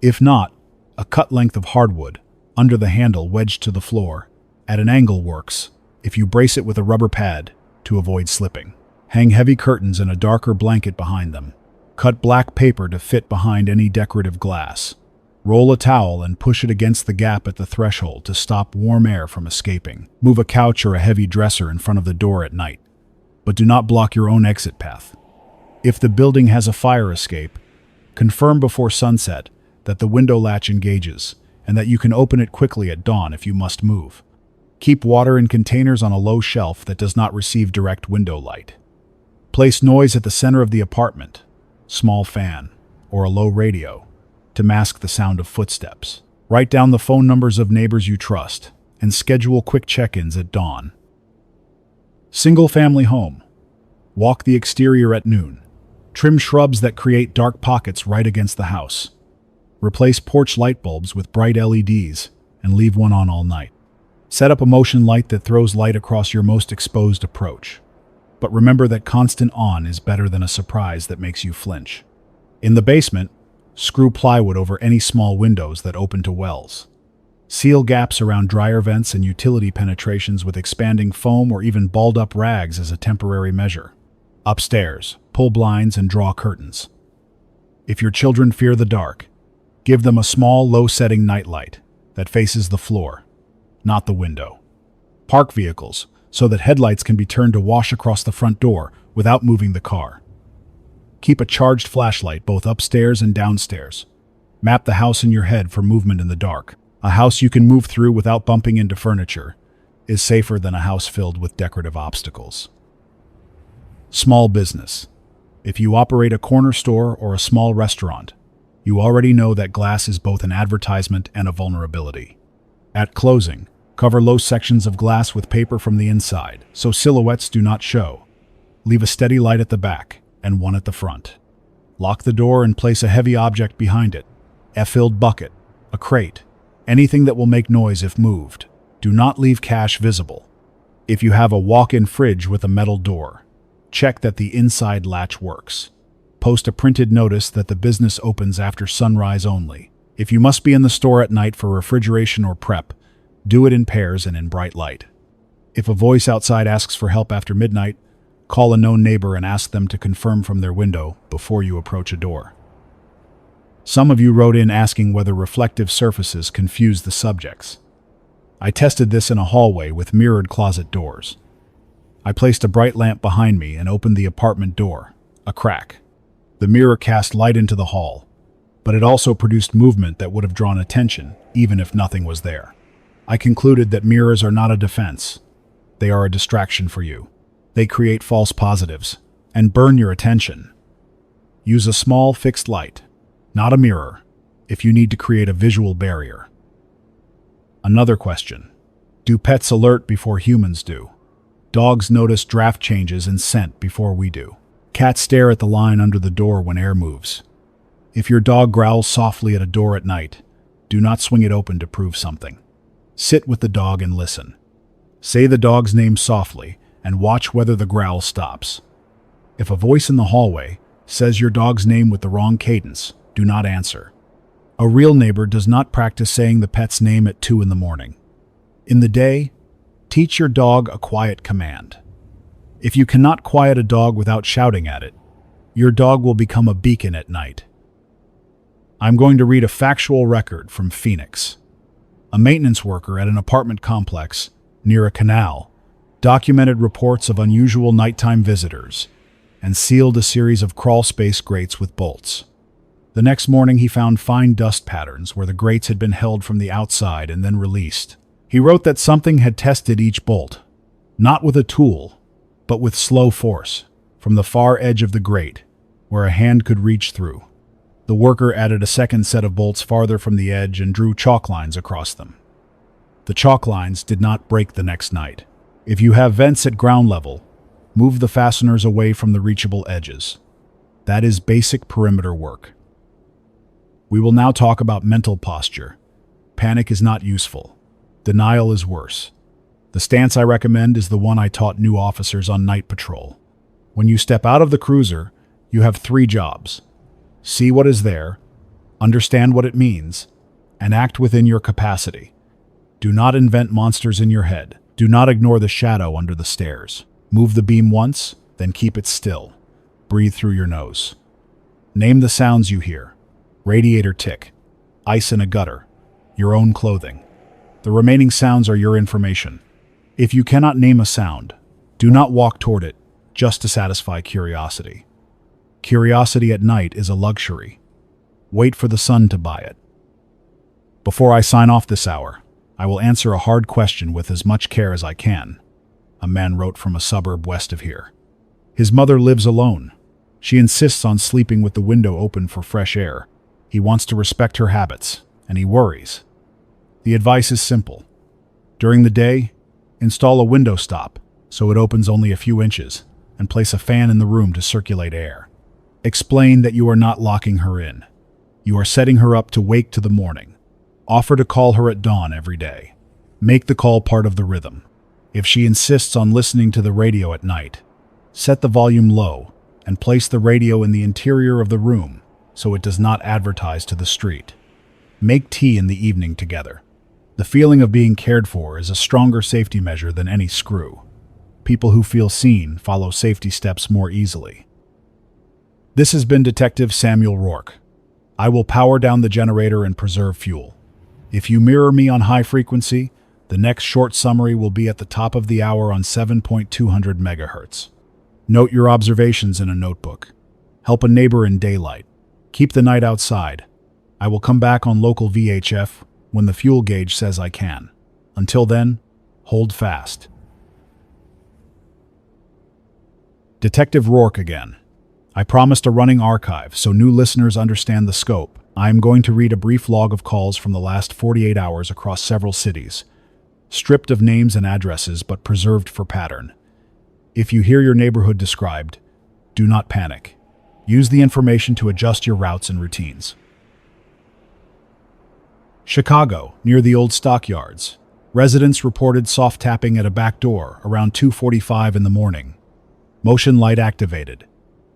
If not, a cut length of hardwood, under the handle wedged to the floor, at an angle works, if you brace it with a rubber pad to avoid slipping. Hang heavy curtains and a darker blanket behind them. Cut black paper to fit behind any decorative glass. Roll a towel and push it against the gap at the threshold to stop warm air from escaping. Move a couch or a heavy dresser in front of the door at night, but do not block your own exit path. If the building has a fire escape, confirm before sunset that the window latch engages and that you can open it quickly at dawn if you must move. Keep water in containers on a low shelf that does not receive direct window light. Place noise at the center of the apartment, small fan, or a low radio, to mask the sound of footsteps. Write down the phone numbers of neighbors you trust and schedule quick check-ins at dawn. Single-family home. Walk the exterior at noon. Trim shrubs that create dark pockets right against the house. Replace porch light bulbs with bright LEDs and leave one on all night. Set up a motion light that throws light across your most exposed approach. But remember that constant on is better than a surprise that makes you flinch. In the basement, screw plywood over any small windows that open to wells. Seal gaps around dryer vents and utility penetrations with expanding foam or even balled-up rags as a temporary measure. Upstairs, pull blinds and draw curtains. If your children fear the dark, give them a small, low-setting nightlight that faces the floor, not the window. Park vehicles so that headlights can be turned to wash across the front door without moving the car. Keep a charged flashlight both upstairs and downstairs. Map the house in your head for movement in the dark. A house you can move through without bumping into furniture is safer than a house filled with decorative obstacles. Small business. If you operate a corner store or a small restaurant, you already know that glass is both an advertisement and a vulnerability. At closing, cover low sections of glass with paper from the inside so silhouettes do not show. Leave a steady light at the back and one at the front. Lock the door and place a heavy object behind it, a filled bucket, a crate, anything that will make noise if moved. Do not leave cash visible. If you have a walk-in fridge with a metal door, check that the inside latch works. Post a printed notice that the business opens after sunrise only. If you must be in the store at night for refrigeration or prep, do it in pairs and in bright light. If a voice outside asks for help after midnight, call a known neighbor and ask them to confirm from their window before you approach a door. Some of you wrote in asking whether reflective surfaces confuse the subjects. I tested this in a hallway with mirrored closet doors. I placed a bright lamp behind me and opened the apartment door, a crack. The mirror cast light into the hall, but it also produced movement that would have drawn attention even if nothing was there. I concluded that mirrors are not a defense. They are a distraction for you. They create false positives and burn your attention. Use a small fixed light, not a mirror, if you need to create a visual barrier. Another question. Do pets alert before humans do? Dogs notice draft changes in scent before we do. Cats stare at the line under the door when air moves. If your dog growls softly at a door at night, do not swing it open to prove something. Sit with the dog and listen. Say the dog's name softly and watch whether the growl stops. If a voice in the hallway says your dog's name with the wrong cadence, do not answer. A real neighbor does not practice saying the pet's name at 2 in the morning. In the day, teach your dog a quiet command. If you cannot quiet a dog without shouting at it, your dog will become a beacon at night. I'm going to read a factual record from Phoenix. A maintenance worker at an apartment complex near a canal documented reports of unusual nighttime visitors and sealed a series of crawlspace grates with bolts. The next morning he found fine dust patterns where the grates had been held from the outside and then released. He wrote that something had tested each bolt, not with a tool, but with slow force, from the far edge of the grate, where a hand could reach through. The worker added a second set of bolts farther from the edge and drew chalk lines across them. The chalk lines did not break the next night. If you have vents at ground level, move the fasteners away from the reachable edges. That is basic perimeter work. We will now talk about mental posture. Panic is not useful. Denial is worse. The stance I recommend is the one I taught new officers on night patrol. When you step out of the cruiser, you have 3 jobs. See what is there, understand what it means, and act within your capacity. Do not invent monsters in your head. Do not ignore the shadow under the stairs. Move the beam once, then keep it still. Breathe through your nose. Name the sounds you hear. Radiator tick, ice in a gutter, your own clothing. The remaining sounds are your information. If you cannot name a sound, do not walk toward it just to satisfy curiosity. Curiosity at night is a luxury. Wait for the sun to buy it. Before I sign off this hour, I will answer a hard question with as much care as I can. A man wrote from a suburb west of here. His mother lives alone. She insists on sleeping with the window open for fresh air. He wants to respect her habits, and he worries. The advice is simple. During the day, install a window stop so it opens only a few inches, and place a fan in the room to circulate air. Explain that you are not locking her in. You are setting her up to wake to the morning. Offer to call her at dawn every day. Make the call part of the rhythm. If she insists on listening to the radio at night, set the volume low and place the radio in the interior of the room so it does not advertise to the street. Make tea in the evening together. The feeling of being cared for is a stronger safety measure than any screw. People who feel seen follow safety steps more easily. This has been Detective Samuel Rourke. I will power down the generator and preserve fuel. If you mirror me on high frequency, the next short summary will be at the top of the hour on 7.200 megahertz. Note your observations in a notebook. Help a neighbor in daylight. Keep the night outside. I will come back on local VHF when the fuel gauge says I can. Until then, hold fast. Detective Rourke again. I promised a running archive so new listeners understand the scope. I am going to read a brief log of calls from the last 48 hours across several cities, stripped of names and addresses but preserved for pattern. If you hear your neighborhood described, do not panic. Use the information to adjust your routes and routines. Chicago, near the old stockyards. Residents reported soft tapping at a back door around 2:45 in the morning. Motion light activated.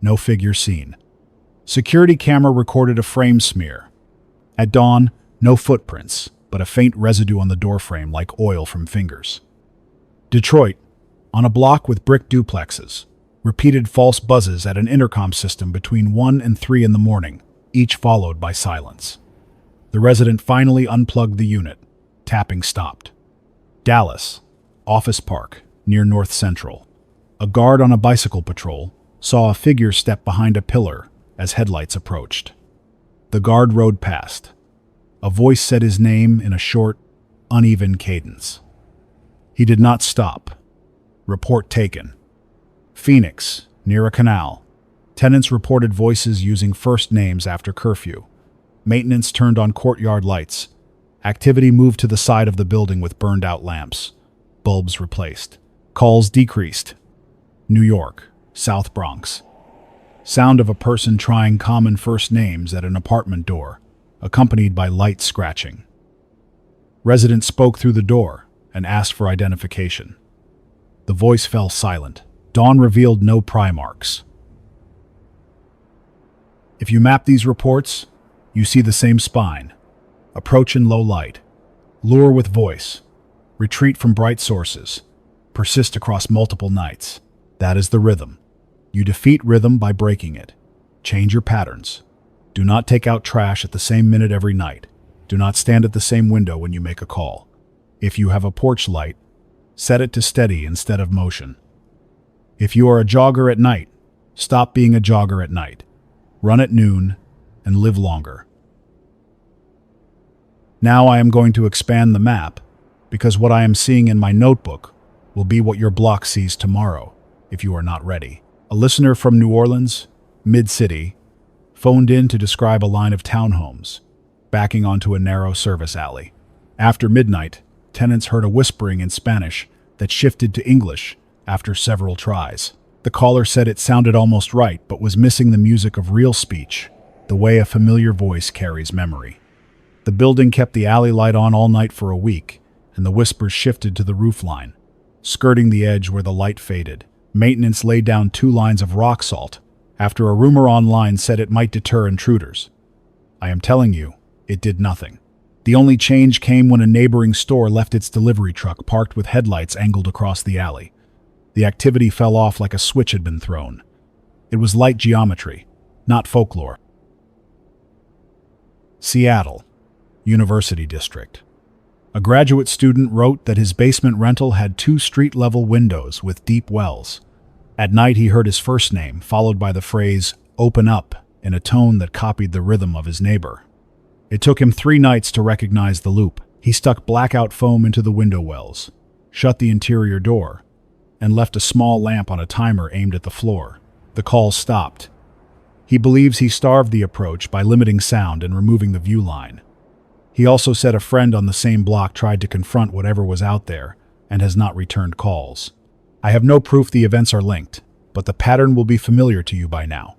No figure seen. Security camera recorded a frame smear. At dawn, no footprints, but a faint residue on the doorframe like oil from fingers. Detroit, on a block with brick duplexes, repeated false buzzes at an intercom system between 1 and 3 in the morning, each followed by silence. The resident finally unplugged the unit. Tapping stopped. Dallas, Office Park, near North Central. A guard on a bicycle patrol saw a figure step behind a pillar as headlights approached. The guard rode past. A voice said his name in a short, uneven cadence. He did not stop. Report taken. Phoenix, near a canal. Tenants reported voices using first names after curfew. Maintenance turned on courtyard lights. Activity moved to the side of the building with burned-out lamps. Bulbs replaced. Calls decreased. New York, South Bronx. Sound of a person trying common first names at an apartment door, accompanied by light scratching. Resident spoke through the door and asked for identification. The voice fell silent. Dawn revealed no pry marks. If you map these reports, you see the same spine. Approach in low light. Lure with voice. Retreat from bright sources. Persist across multiple nights. That is the rhythm. You defeat rhythm by breaking it. Change your patterns. Do not take out trash at the same minute every night. Do not stand at the same window when you make a call. If you have a porch light, set it to steady instead of motion. If you are a jogger at night, stop being a jogger at night. Run at noon and live longer. Now I am going to expand the map, because what I am seeing in my notebook will be what your block sees tomorrow, if you are not ready. A listener from New Orleans, mid-city, phoned in to describe a line of townhomes, backing onto a narrow service alley. After midnight, tenants heard a whispering in Spanish that shifted to English after several tries. The caller said it sounded almost right, but was missing the music of real speech, the way a familiar voice carries memory. The building kept the alley light on all night for a week, and the whispers shifted to the roofline, skirting the edge where the light faded. Maintenance laid down 2 lines of rock salt, after a rumor online said it might deter intruders. I am telling you, it did nothing. The only change came when a neighboring store left its delivery truck parked with headlights angled across the alley. The activity fell off like a switch had been thrown. It was light geometry, not folklore. Seattle, University District. A graduate student wrote that his basement rental had 2 street-level windows with deep wells. At night he heard his first name, followed by the phrase, "Open up," in a tone that copied the rhythm of his neighbor. It took him 3 nights to recognize the loop. He stuck blackout foam into the window wells, shut the interior door, and left a small lamp on a timer aimed at the floor. The calls stopped. He believes he starved the approach by limiting sound and removing the view line. He also said a friend on the same block tried to confront whatever was out there and has not returned calls. I have no proof the events are linked, but the pattern will be familiar to you by now.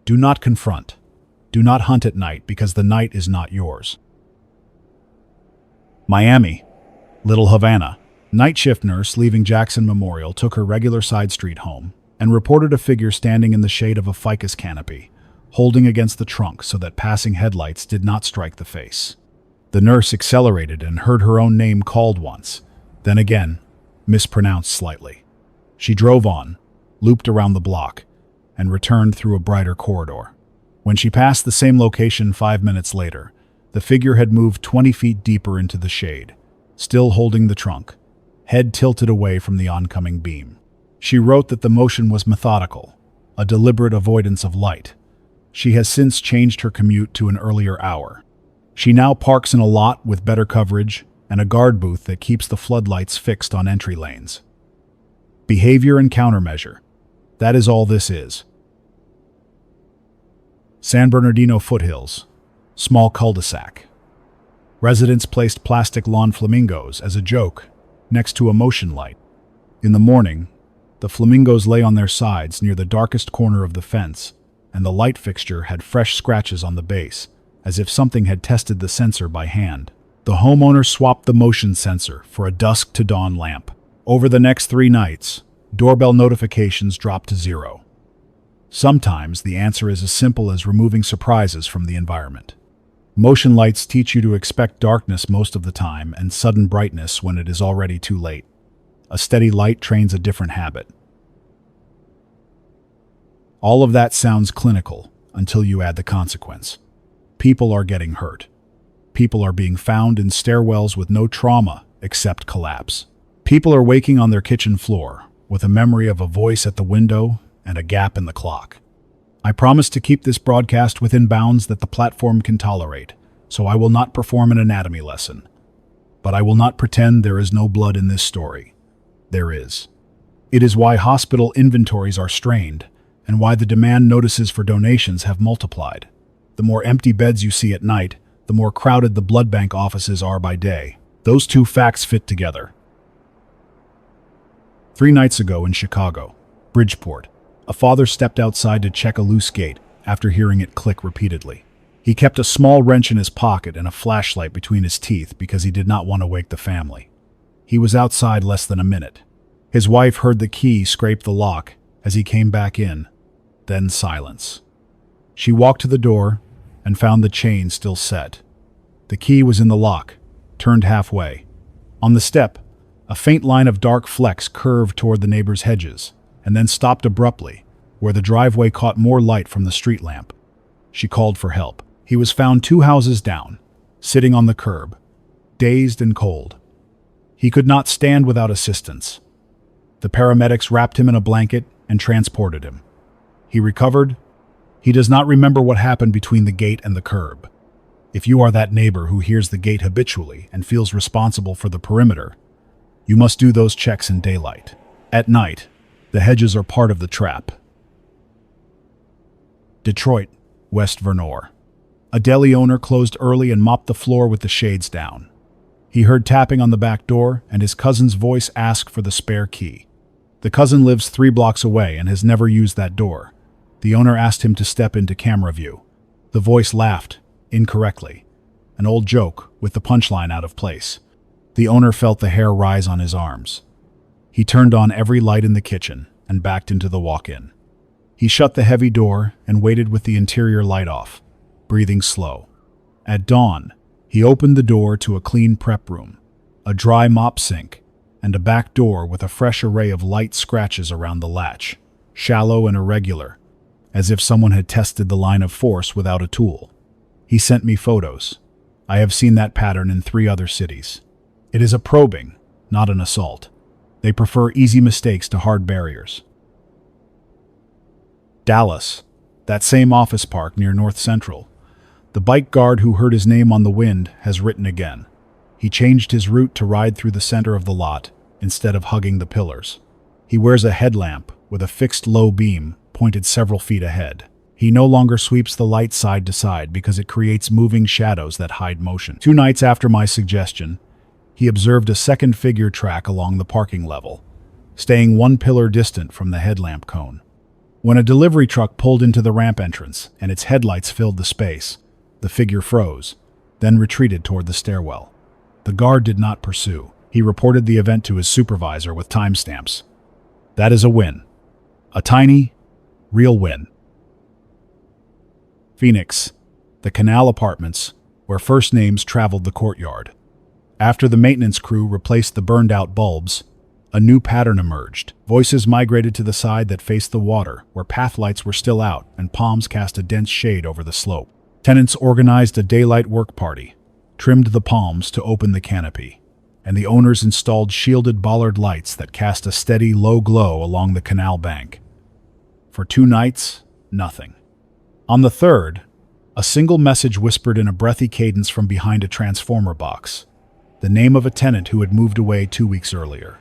Do not confront. Do not hunt at night because the night is not yours. Miami, Little Havana. Night shift nurse leaving Jackson Memorial took her regular side street home and reported a figure standing in the shade of a ficus canopy, holding against the trunk so that passing headlights did not strike the face. The nurse accelerated and heard her own name called once, then again, mispronounced slightly. She drove on, looped around the block, and returned through a brighter corridor. When she passed the same location 5 minutes later, the figure had moved 20 feet deeper into the shade, still holding the trunk, head tilted away from the oncoming beam. She wrote that the motion was methodical, a deliberate avoidance of light. She has since changed her commute to an earlier hour. She now parks in a lot with better coverage and a guard booth that keeps the floodlights fixed on entry lanes. Behavior and countermeasure. That is all this is. San Bernardino foothills. Small cul-de-sac. Residents placed plastic lawn flamingos as a joke next to a motion light. In the morning, the flamingos lay on their sides near the darkest corner of the fence, and the light fixture had fresh scratches on the base, as if something had tested the sensor by hand. The homeowner swapped the motion sensor for a dusk-to-dawn lamp. Over the next 3 nights, doorbell notifications dropped to 0. Sometimes the answer is as simple as removing surprises from the environment. Motion lights teach you to expect darkness most of the time and sudden brightness when it is already too late. A steady light trains a different habit. All of that sounds clinical until you add the consequence. People are getting hurt. People are being found in stairwells with no trauma except collapse. People are waking on their kitchen floor with a memory of a voice at the window and a gap in the clock. I promise to keep this broadcast within bounds that the platform can tolerate, so I will not perform an anatomy lesson. But I will not pretend there is no blood in this story. There is. It is why hospital inventories are strained, and why the demand notices for donations have multiplied. The more empty beds you see at night, the more crowded the blood bank offices are by day. Those two facts fit together. 3 nights ago in Chicago, Bridgeport, a father stepped outside to check a loose gate after hearing it click repeatedly. He kept a small wrench in his pocket and a flashlight between his teeth because he did not want to wake the family. He was outside less than a minute. His wife heard the key scrape the lock as he came back in, then silence. She walked to the door and found the chain still set. The key was in the lock, turned halfway. On the step, a faint line of dark flecks curved toward the neighbor's hedges, and then stopped abruptly, where the driveway caught more light from the street lamp. She called for help. He was found 2 houses down, sitting on the curb, dazed and cold. He could not stand without assistance. The paramedics wrapped him in a blanket and transported him. He recovered. He does not remember what happened between the gate and the curb. If you are that neighbor who hears the gate habitually and feels responsible for the perimeter, you must do those checks in daylight. At night, the hedges are part of the trap. Detroit, West Vernor. A deli owner closed early and mopped the floor with the shades down. He heard tapping on the back door and his cousin's voice asked for the spare key. The cousin lives 3 blocks away and has never used that door. The owner asked him to step into camera view. The voice laughed, incorrectly, an old joke with the punchline out of place. The owner felt the hair rise on his arms. He turned on every light in the kitchen and backed into the walk-in. He shut the heavy door and waited with the interior light off, breathing slow. At dawn, he opened the door to a clean prep room, a dry mop sink, and a back door with a fresh array of light scratches around the latch, shallow and irregular, as if someone had tested the line of force without a tool. He sent me photos. I have seen that pattern in 3 other cities. It is a probing, not an assault. They prefer easy mistakes to hard barriers. Dallas, that same office park near North Central. The bike guard who heard his name on the wind has written again. He changed his route to ride through the center of the lot instead of hugging the pillars. He wears a headlamp with a fixed low beam pointed several feet ahead. He no longer sweeps the light side to side because it creates moving shadows that hide motion. 2 nights after my suggestion, he observed a second figure track along the parking level, staying 1 pillar distant from the headlamp cone. When a delivery truck pulled into the ramp entrance and its headlights filled the space, the figure froze, then retreated toward the stairwell. The guard did not pursue. He reported the event to his supervisor with timestamps. That is a win. A tiny, real win. Phoenix, the Canal Apartments, where first names traveled the courtyard. After the maintenance crew replaced the burned-out bulbs, a new pattern emerged. Voices migrated to the side that faced the water, where path lights were still out and palms cast a dense shade over the slope. Tenants organized a daylight work party, trimmed the palms to open the canopy, and the owners installed shielded bollard lights that cast a steady, low glow along the canal bank. For 2 nights, nothing. On the 3rd, a single message whispered in a breathy cadence from behind a transformer box, the name of a tenant who had moved away 2 weeks earlier.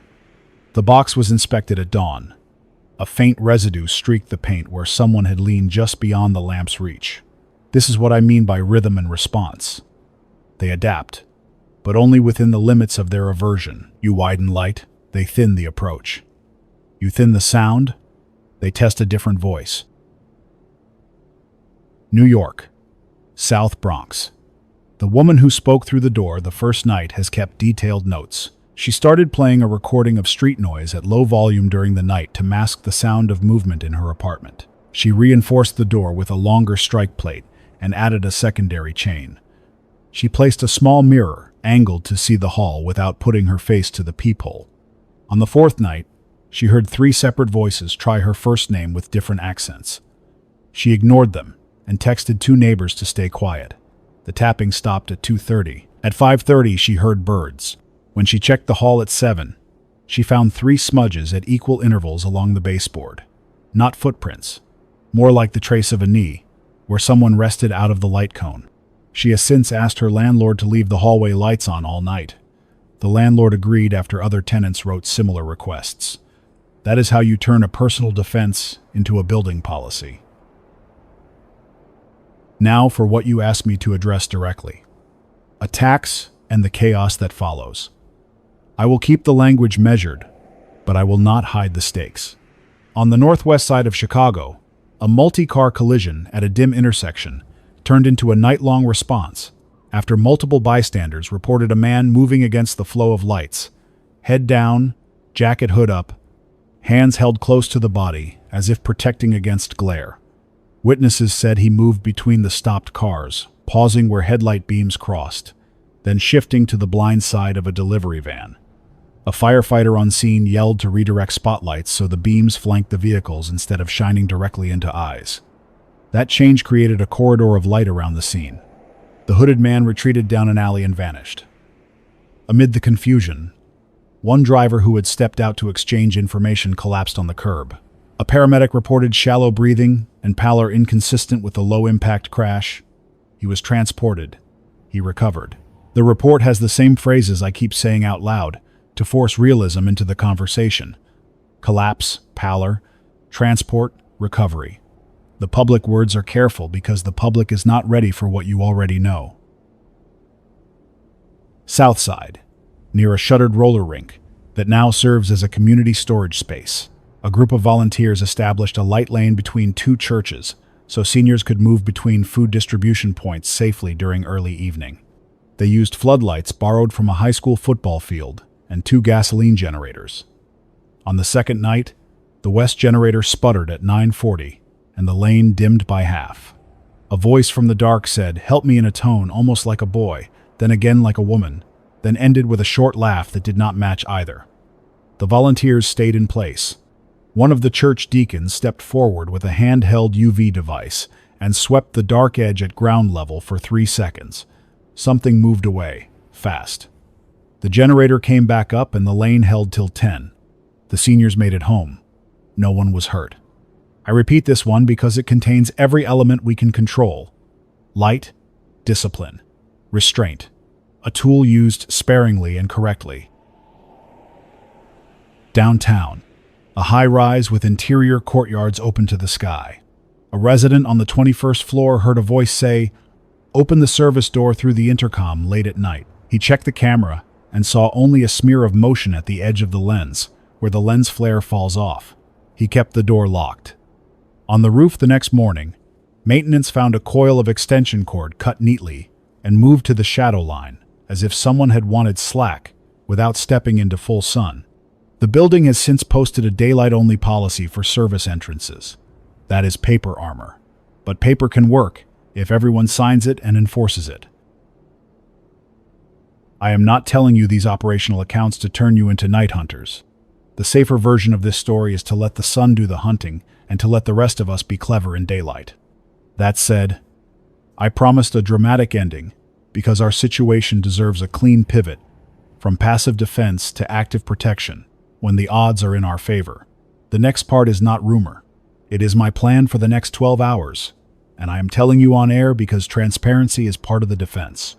The box was inspected at dawn. A faint residue streaked the paint where someone had leaned just beyond the lamp's reach. This is what I mean by rhythm and response. They adapt, but only within the limits of their aversion. You widen light, they thin the approach. You thin the sound, they test a different voice. New York, South Bronx. The woman who spoke through the door the first night has kept detailed notes. She started playing a recording of street noise at low volume during the night to mask the sound of movement in her apartment. She reinforced the door with a longer strike plate and added a secondary chain. She placed a small mirror, angled to see the hall without putting her face to the peephole. On the fourth night, she heard 3 separate voices try her first name with different accents. She ignored them and texted 2 neighbors to stay quiet. The tapping stopped at 2:30. At 5:30, she heard birds. When she checked the hall at 7, she found 3 smudges at equal intervals along the baseboard. Not footprints, more like the trace of a knee, where someone rested out of the light cone. She has since asked her landlord to leave the hallway lights on all night. The landlord agreed after other tenants wrote similar requests. That is how you turn a personal defense into a building policy. Now for what you asked me to address directly. Attacks and the chaos that follows. I will keep the language measured, but I will not hide the stakes. On the northwest side of Chicago, a multi-car collision at a dim intersection turned into a night-long response after multiple bystanders reported a man moving against the flow of lights, head down, jacket hood up, hands held close to the body as if protecting against glare. Witnesses said he moved between the stopped cars, pausing where headlight beams crossed, then shifting to the blind side of a delivery van. A firefighter on scene yelled to redirect spotlights so the beams flanked the vehicles instead of shining directly into eyes. That change created a corridor of light around the scene. The hooded man retreated down an alley and vanished. Amid the confusion, one driver who had stepped out to exchange information collapsed on the curb. A paramedic reported shallow breathing and pallor inconsistent with the low-impact crash. He was transported. He recovered. The report has the same phrases I keep saying out loud to force realism into the conversation. Collapse, pallor, transport, recovery. The public words are careful because the public is not ready for what you already know. Southside, near a shuttered roller rink that now serves as a community storage space. A group of volunteers established a light lane between 2 churches so seniors could move between food distribution points safely during early evening. They used floodlights borrowed from a high school football field and 2 gasoline generators. On the second night, the west generator sputtered at 9:40 and the lane dimmed by half. A voice from the dark said, "Help me," in a tone almost like a boy, then again like a woman, then ended with a short laugh that did not match either. The volunteers stayed in place. One of the church deacons stepped forward with a handheld UV device and swept the dark edge at ground level for 3 seconds. Something moved away, fast. The generator came back up and the lane held till 10. The seniors made it home. No one was hurt. I repeat this one because it contains every element we can control. Light, discipline, restraint. A tool used sparingly and correctly. Downtown. A high-rise with interior courtyards open to the sky. A resident on the 21st floor heard a voice say, "Open the service door," through the intercom late at night. He checked the camera and saw only a smear of motion at the edge of the lens, where the lens flare falls off. He kept the door locked. On the roof the next morning, maintenance found a coil of extension cord cut neatly and moved to the shadow line, as if someone had wanted slack without stepping into full sun. The building has since posted a daylight-only policy for service entrances. That is paper armor. But paper can work if everyone signs it and enforces it. I am not telling you these operational accounts to turn you into night hunters. The safer version of this story is to let the sun do the hunting and to let the rest of us be clever in daylight. That said, I promised a dramatic ending because our situation deserves a clean pivot from passive defense to active protection when the odds are in our favor. The next part is not rumor. It is my plan for the next 12 hours, and I am telling you on air because transparency is part of the defense.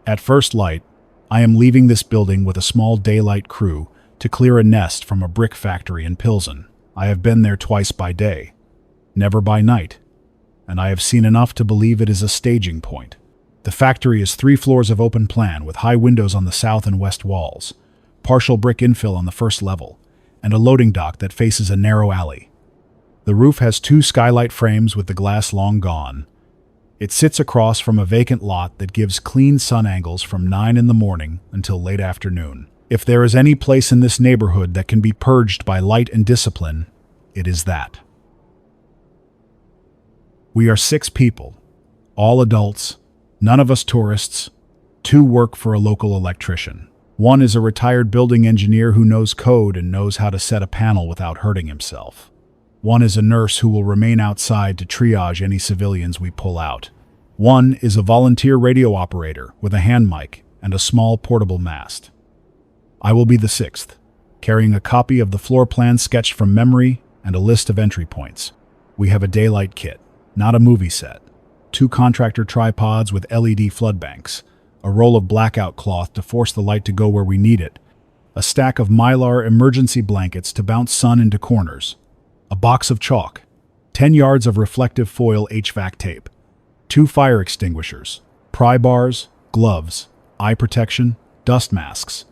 At first light, I am leaving this building with a small daylight crew to clear a nest from a brick factory in Pilsen. I have been there twice by day, never by night, and I have seen enough to believe it is a staging point. The factory is 3 floors of open plan with high windows on the south and west walls, partial brick infill on the first level, and a loading dock that faces a narrow alley. The roof has 2 skylight frames with the glass long gone. It sits across from a vacant lot that gives clean sun angles from 9 in the morning until late afternoon. If there is any place in this neighborhood that can be purged by light and discipline, It is that. We are 6 people, all adults, none of us tourists. 2 work for a local electrician. 1 is a retired building engineer who knows code and knows how to set a panel without hurting himself. 1 is a nurse who will remain outside to triage any civilians we pull out. 1 is a volunteer radio operator with a hand mic and a small portable mast. I will be the 6th, carrying a copy of the floor plan sketched from memory and a list of entry points. We have a daylight kit, not a movie set, 2 contractor tripods with LED flood banks, a roll of blackout cloth to force the light to go where we need it, a stack of Mylar emergency blankets to bounce sun into corners, a box of chalk, 10 yards of reflective foil HVAC tape, 2 fire extinguishers, pry bars, gloves, eye protection, dust masks,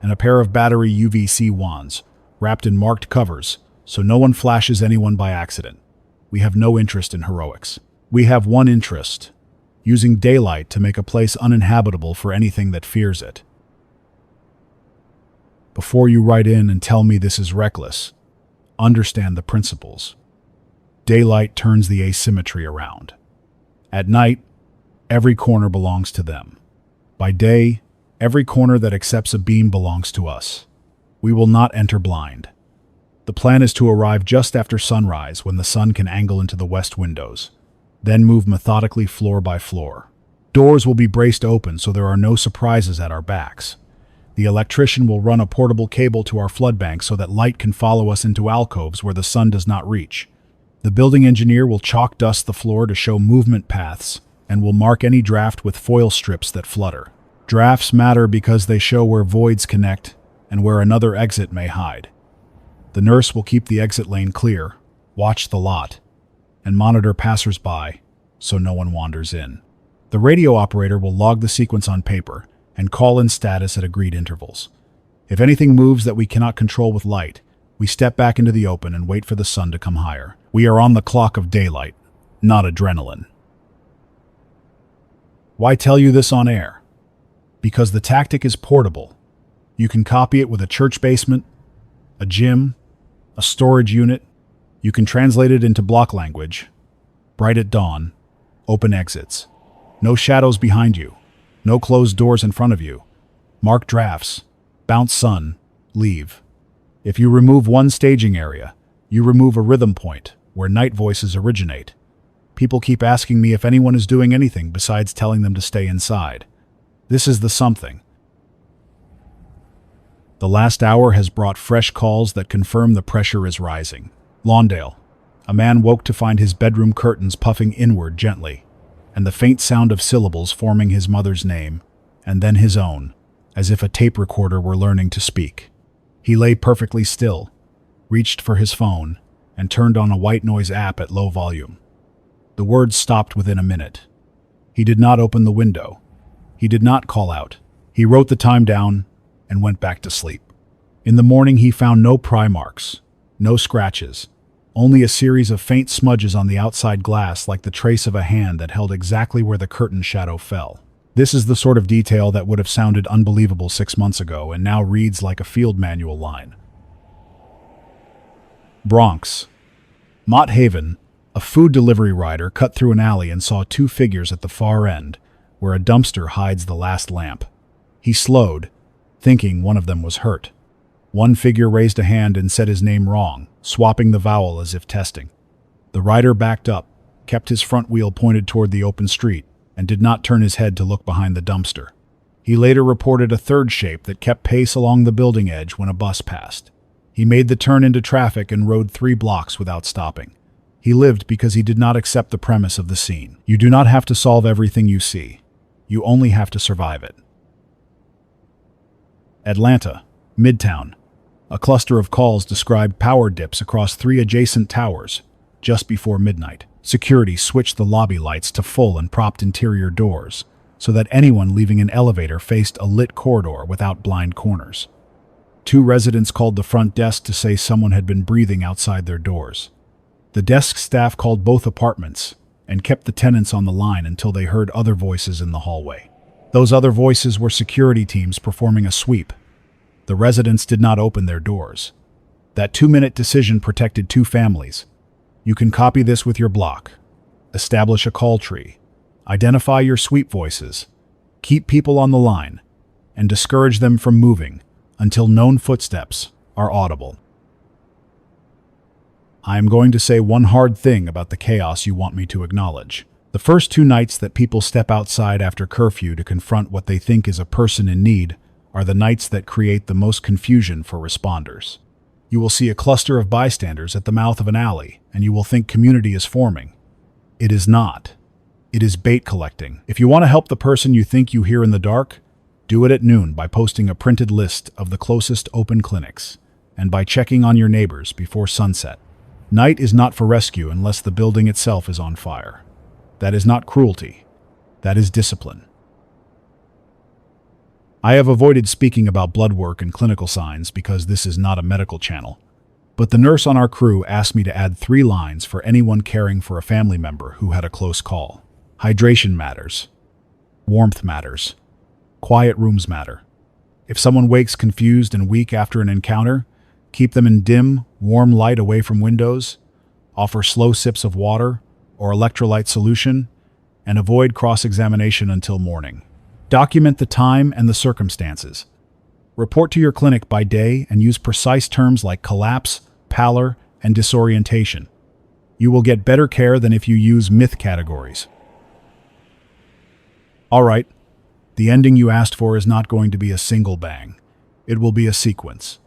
and a pair of battery UVC wands, wrapped in marked covers, so no one flashes anyone by accident. We have no interest in heroics. We have one interest: using daylight to make a place uninhabitable for anything that fears it. Before you write in and tell me this is reckless, understand the principles. Daylight turns the asymmetry around. At night, every corner belongs to them. By day, every corner that accepts a beam belongs to us. We will not enter blind. The plan is to arrive just after sunrise when the sun can angle into the west windows, then move methodically floor by floor. Doors will be braced open so there are no surprises at our backs. The electrician will run a portable cable to our flood bank so that light can follow us into alcoves where the sun does not reach. The building engineer will chalk dust the floor to show movement paths and will mark any draft with foil strips that flutter. Drafts matter because they show where voids connect and where another exit may hide. The nurse will keep the exit lane clear, watch the lot, and monitor passers-by so no one wanders in. The radio operator will log the sequence on paper and call in status at agreed intervals. If anything moves that we cannot control with light, we step back into the open and wait for the sun to come higher. We are on the clock of daylight, not adrenaline. Why tell you this on air? Because the tactic is portable. You can copy it with a church basement, a gym, a storage unit. You can translate it into block language. Bright at dawn, open exits. No shadows behind you. No closed doors in front of you. Mark drafts. Bounce sun. Leave. If you remove one staging area, you remove a rhythm point where night voices originate. People keep asking me if anyone is doing anything besides telling them to stay inside. This is the something. The last hour has brought fresh calls that confirm the pressure is rising. Lawndale. A man woke to find his bedroom curtains puffing inward gently, and the faint sound of syllables forming his mother's name, and then his own, as if a tape recorder were learning to speak. He lay perfectly still, reached for his phone, and turned on a white noise app at low volume. The words stopped within a minute. He did not open the window. He did not call out. He wrote the time down and went back to sleep. In the morning he found no pry marks, no scratches, only a series of faint smudges on the outside glass like the trace of a hand that held exactly where the curtain shadow fell. This is the sort of detail that would have sounded unbelievable 6 months ago and now reads like a field manual line. Bronx. Mott Haven, a food delivery rider cut through an alley and saw 2 figures at the far end, where a dumpster hides the last lamp. He slowed, thinking one of them was hurt. One figure raised a hand and said his name wrong, swapping the vowel as if testing. The rider backed up, kept his front wheel pointed toward the open street, and did not turn his head to look behind the dumpster. He later reported a third shape that kept pace along the building edge when a bus passed. He made the turn into traffic and rode 3 blocks without stopping. He lived because he did not accept the premise of the scene. You do not have to solve everything you see. You only have to survive it. Atlanta, Midtown. A cluster of calls described power dips across 3 adjacent towers. Just before midnight, security switched the lobby lights to full and propped interior doors, so that anyone leaving an elevator faced a lit corridor without blind corners. 2 residents called the front desk to say someone had been breathing outside their doors. The desk staff called both apartments and kept the tenants on the line until they heard other voices in the hallway. Those other voices were security teams performing a sweep. The residents did not open their doors. That 2-minute decision protected 2 families. You can copy this with your block. Establish a call tree. Identify your sweep voices. Keep people on the line, and discourage them from moving until known footsteps are audible. I am going to say one hard thing about the chaos you want me to acknowledge. The first 2 nights that people step outside after curfew to confront what they think is a person in need are the nights that create the most confusion for responders. You will see a cluster of bystanders at the mouth of an alley, and you will think community is forming. It is not. It is bait collecting. If you want to help the person you think you hear in the dark, do it at noon by posting a printed list of the closest open clinics, and by checking on your neighbors before sunset. Night is not for rescue unless the building itself is on fire. That is not cruelty. That is discipline. I have avoided speaking about blood work and clinical signs because this is not a medical channel. But the nurse on our crew asked me to add 3 lines for anyone caring for a family member who had a close call. Hydration matters. Warmth matters. Quiet rooms matter. If someone wakes confused and weak after an encounter, keep them in dim, warm light away from windows, offer slow sips of water or electrolyte solution, and avoid cross-examination until morning. Document the time and the circumstances. Report to your clinic by day and use precise terms like collapse, pallor, and disorientation. You will get better care than if you use myth categories. All right, the ending you asked for is not going to be a single bang. It will be a sequence.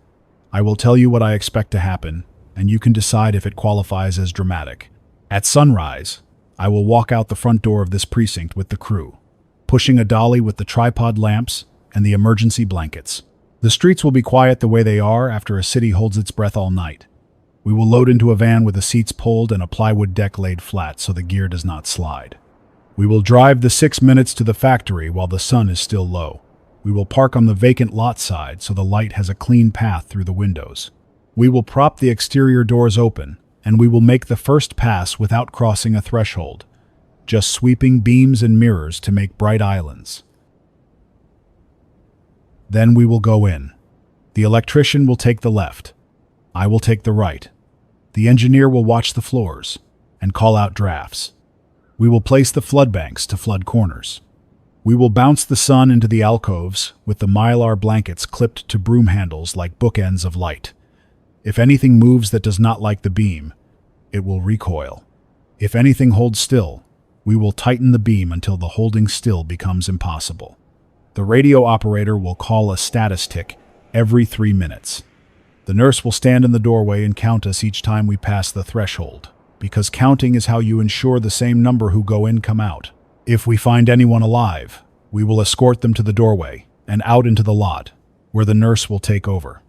I will tell you what I expect to happen, and you can decide if it qualifies as dramatic. At sunrise, I will walk out the front door of this precinct with the crew, pushing a dolly with the tripod lamps and the emergency blankets. The streets will be quiet the way they are after a city holds its breath all night. We will load into a van with the seats pulled and a plywood deck laid flat so the gear does not slide. We will drive the 6 minutes to the factory while the sun is still low. We will park on the vacant lot side so the light has a clean path through the windows. We will prop the exterior doors open, and we will make the first pass without crossing a threshold, just sweeping beams and mirrors to make bright islands. Then we will go in. The electrician will take the left. I will take the right. The engineer will watch the floors and call out drafts. We will place the flood banks to flood corners. We will bounce the sun into the alcoves with the mylar blankets clipped to broom handles like bookends of light. If anything moves that does not like the beam, it will recoil. If anything holds still, we will tighten the beam until the holding still becomes impossible. The radio operator will call a status tick every 3 minutes. The nurse will stand in the doorway and count us each time we pass the threshold, because counting is how you ensure the same number who go in come out. If we find anyone alive, we will escort them to the doorway and out into the lot, where the nurse will take over.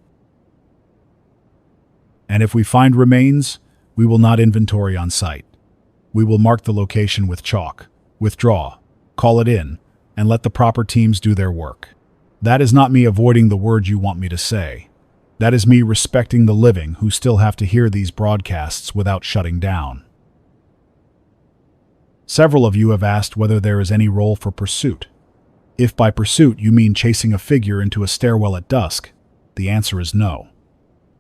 And if we find remains, we will not inventory on site. We will mark the location with chalk, withdraw, call it in, and let the proper teams do their work. That is not me avoiding the word you want me to say. That is me respecting the living who still have to hear these broadcasts without shutting down. Several of you have asked whether there is any role for pursuit. If by pursuit you mean chasing a figure into a stairwell at dusk, the answer is no.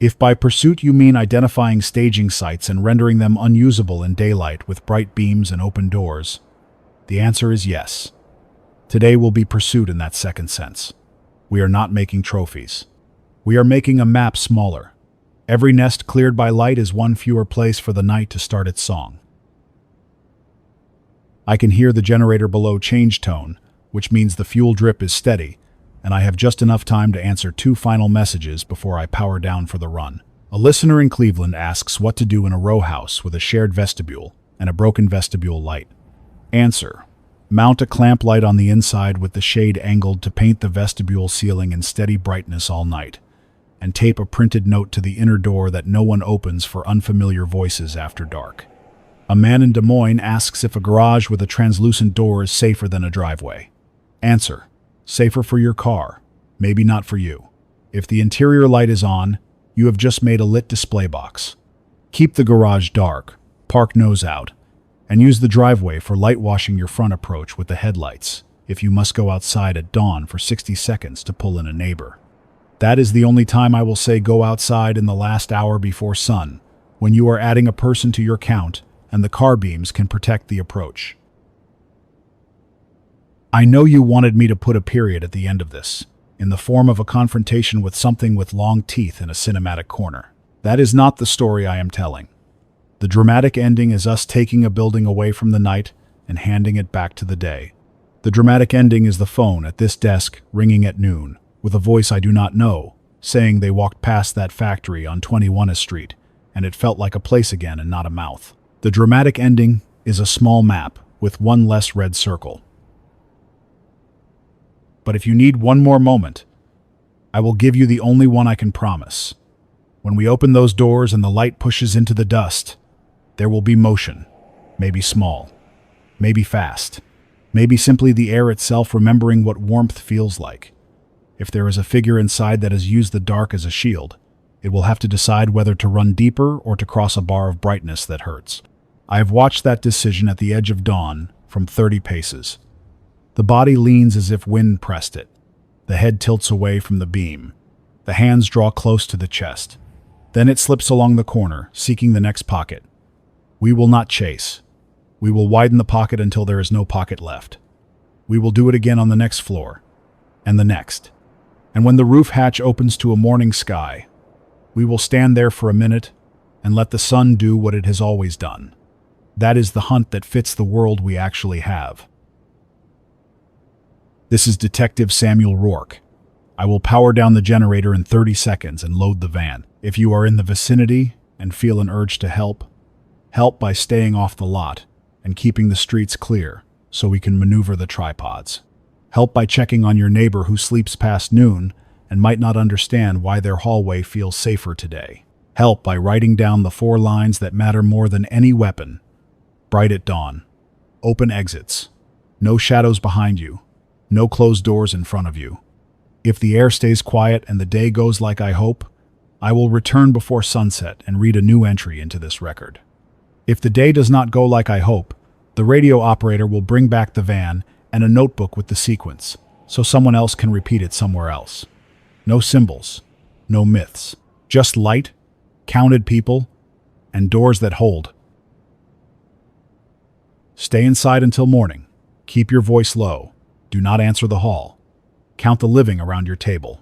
If by pursuit you mean identifying staging sites and rendering them unusable in daylight with bright beams and open doors, the answer is yes. Today will be pursuit in that second sense. We are not making trophies. We are making a map smaller. Every nest cleared by light is one fewer place for the night to start its song. I can hear the generator below change tone, which means the fuel drip is steady, and I have just enough time to answer 2 final messages before I power down for the run. A listener in Cleveland asks what to do in a row house with a shared vestibule and a broken vestibule light. Answer: mount a clamp light on the inside with the shade angled to paint the vestibule ceiling in steady brightness all night, and tape a printed note to the inner door that no one opens for unfamiliar voices after dark. A man in Des Moines asks if a garage with a translucent door is safer than a driveway. Answer: safer for your car, maybe not for you. If the interior light is on, you have just made a lit display box. Keep the garage dark, park nose out, and use the driveway for light washing your front approach with the headlights if you must go outside at dawn for 60 seconds to pull in a neighbor. That is the only time I will say go outside in the last hour before sun, when you are adding a person to your count and the car beams can protect the approach. I know you wanted me to put a period at the end of this, in the form of a confrontation with something with long teeth in a cinematic corner. That is not the story I am telling. The dramatic ending is us taking a building away from the night and handing it back to the day. The dramatic ending is the phone at this desk ringing at noon, with a voice I do not know, saying they walked past that factory on 21st Street, and it felt like a place again and not a mouth. The dramatic ending is a small map with one less red circle. But if you need one more moment, I will give you the only one I can promise. When we open those doors and the light pushes into the dust, there will be motion, maybe small, maybe fast, maybe simply the air itself remembering what warmth feels like. If there is a figure inside that has used the dark as a shield, it will have to decide whether to run deeper or to cross a bar of brightness that hurts. I have watched that decision at the edge of dawn from 30 paces. The body leans as if wind pressed it. The head tilts away from the beam. The hands draw close to the chest. Then it slips along the corner, seeking the next pocket. We will not chase. We will widen the pocket until there is no pocket left. We will do it again on the next floor, and the next. And when the roof hatch opens to a morning sky, we will stand there for a minute and let the sun do what it has always done. That is the hunt that fits the world we actually have. This is Detective Samuel Rourke. I will power down the generator in 30 seconds and load the van. If you are in the vicinity and feel an urge to help, help by staying off the lot and keeping the streets clear so we can maneuver the tripods. Help by checking on your neighbor who sleeps past noon and might not understand why their hallway feels safer today. Help by writing down the 4 lines that matter more than any weapon. Bright at dawn. Open exits. No shadows behind you. No closed doors in front of you. If the air stays quiet and the day goes like I hope, I will return before sunset and read a new entry into this record. If the day does not go like I hope, the radio operator will bring back the van and a notebook with the sequence, so someone else can repeat it somewhere else. No symbols, no myths, just light, counted people, and doors that hold. Stay inside until morning. Keep your voice low. Do not answer the hall. Count the living around your table.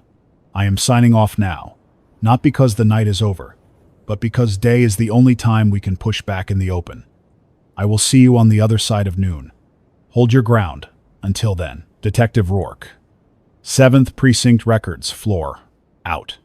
I am signing off now, not because the night is over, but because day is the only time we can push back in the open. I will see you on the other side of noon. Hold your ground. Until then, Detective Rourke. 7th Precinct Records, floor, out.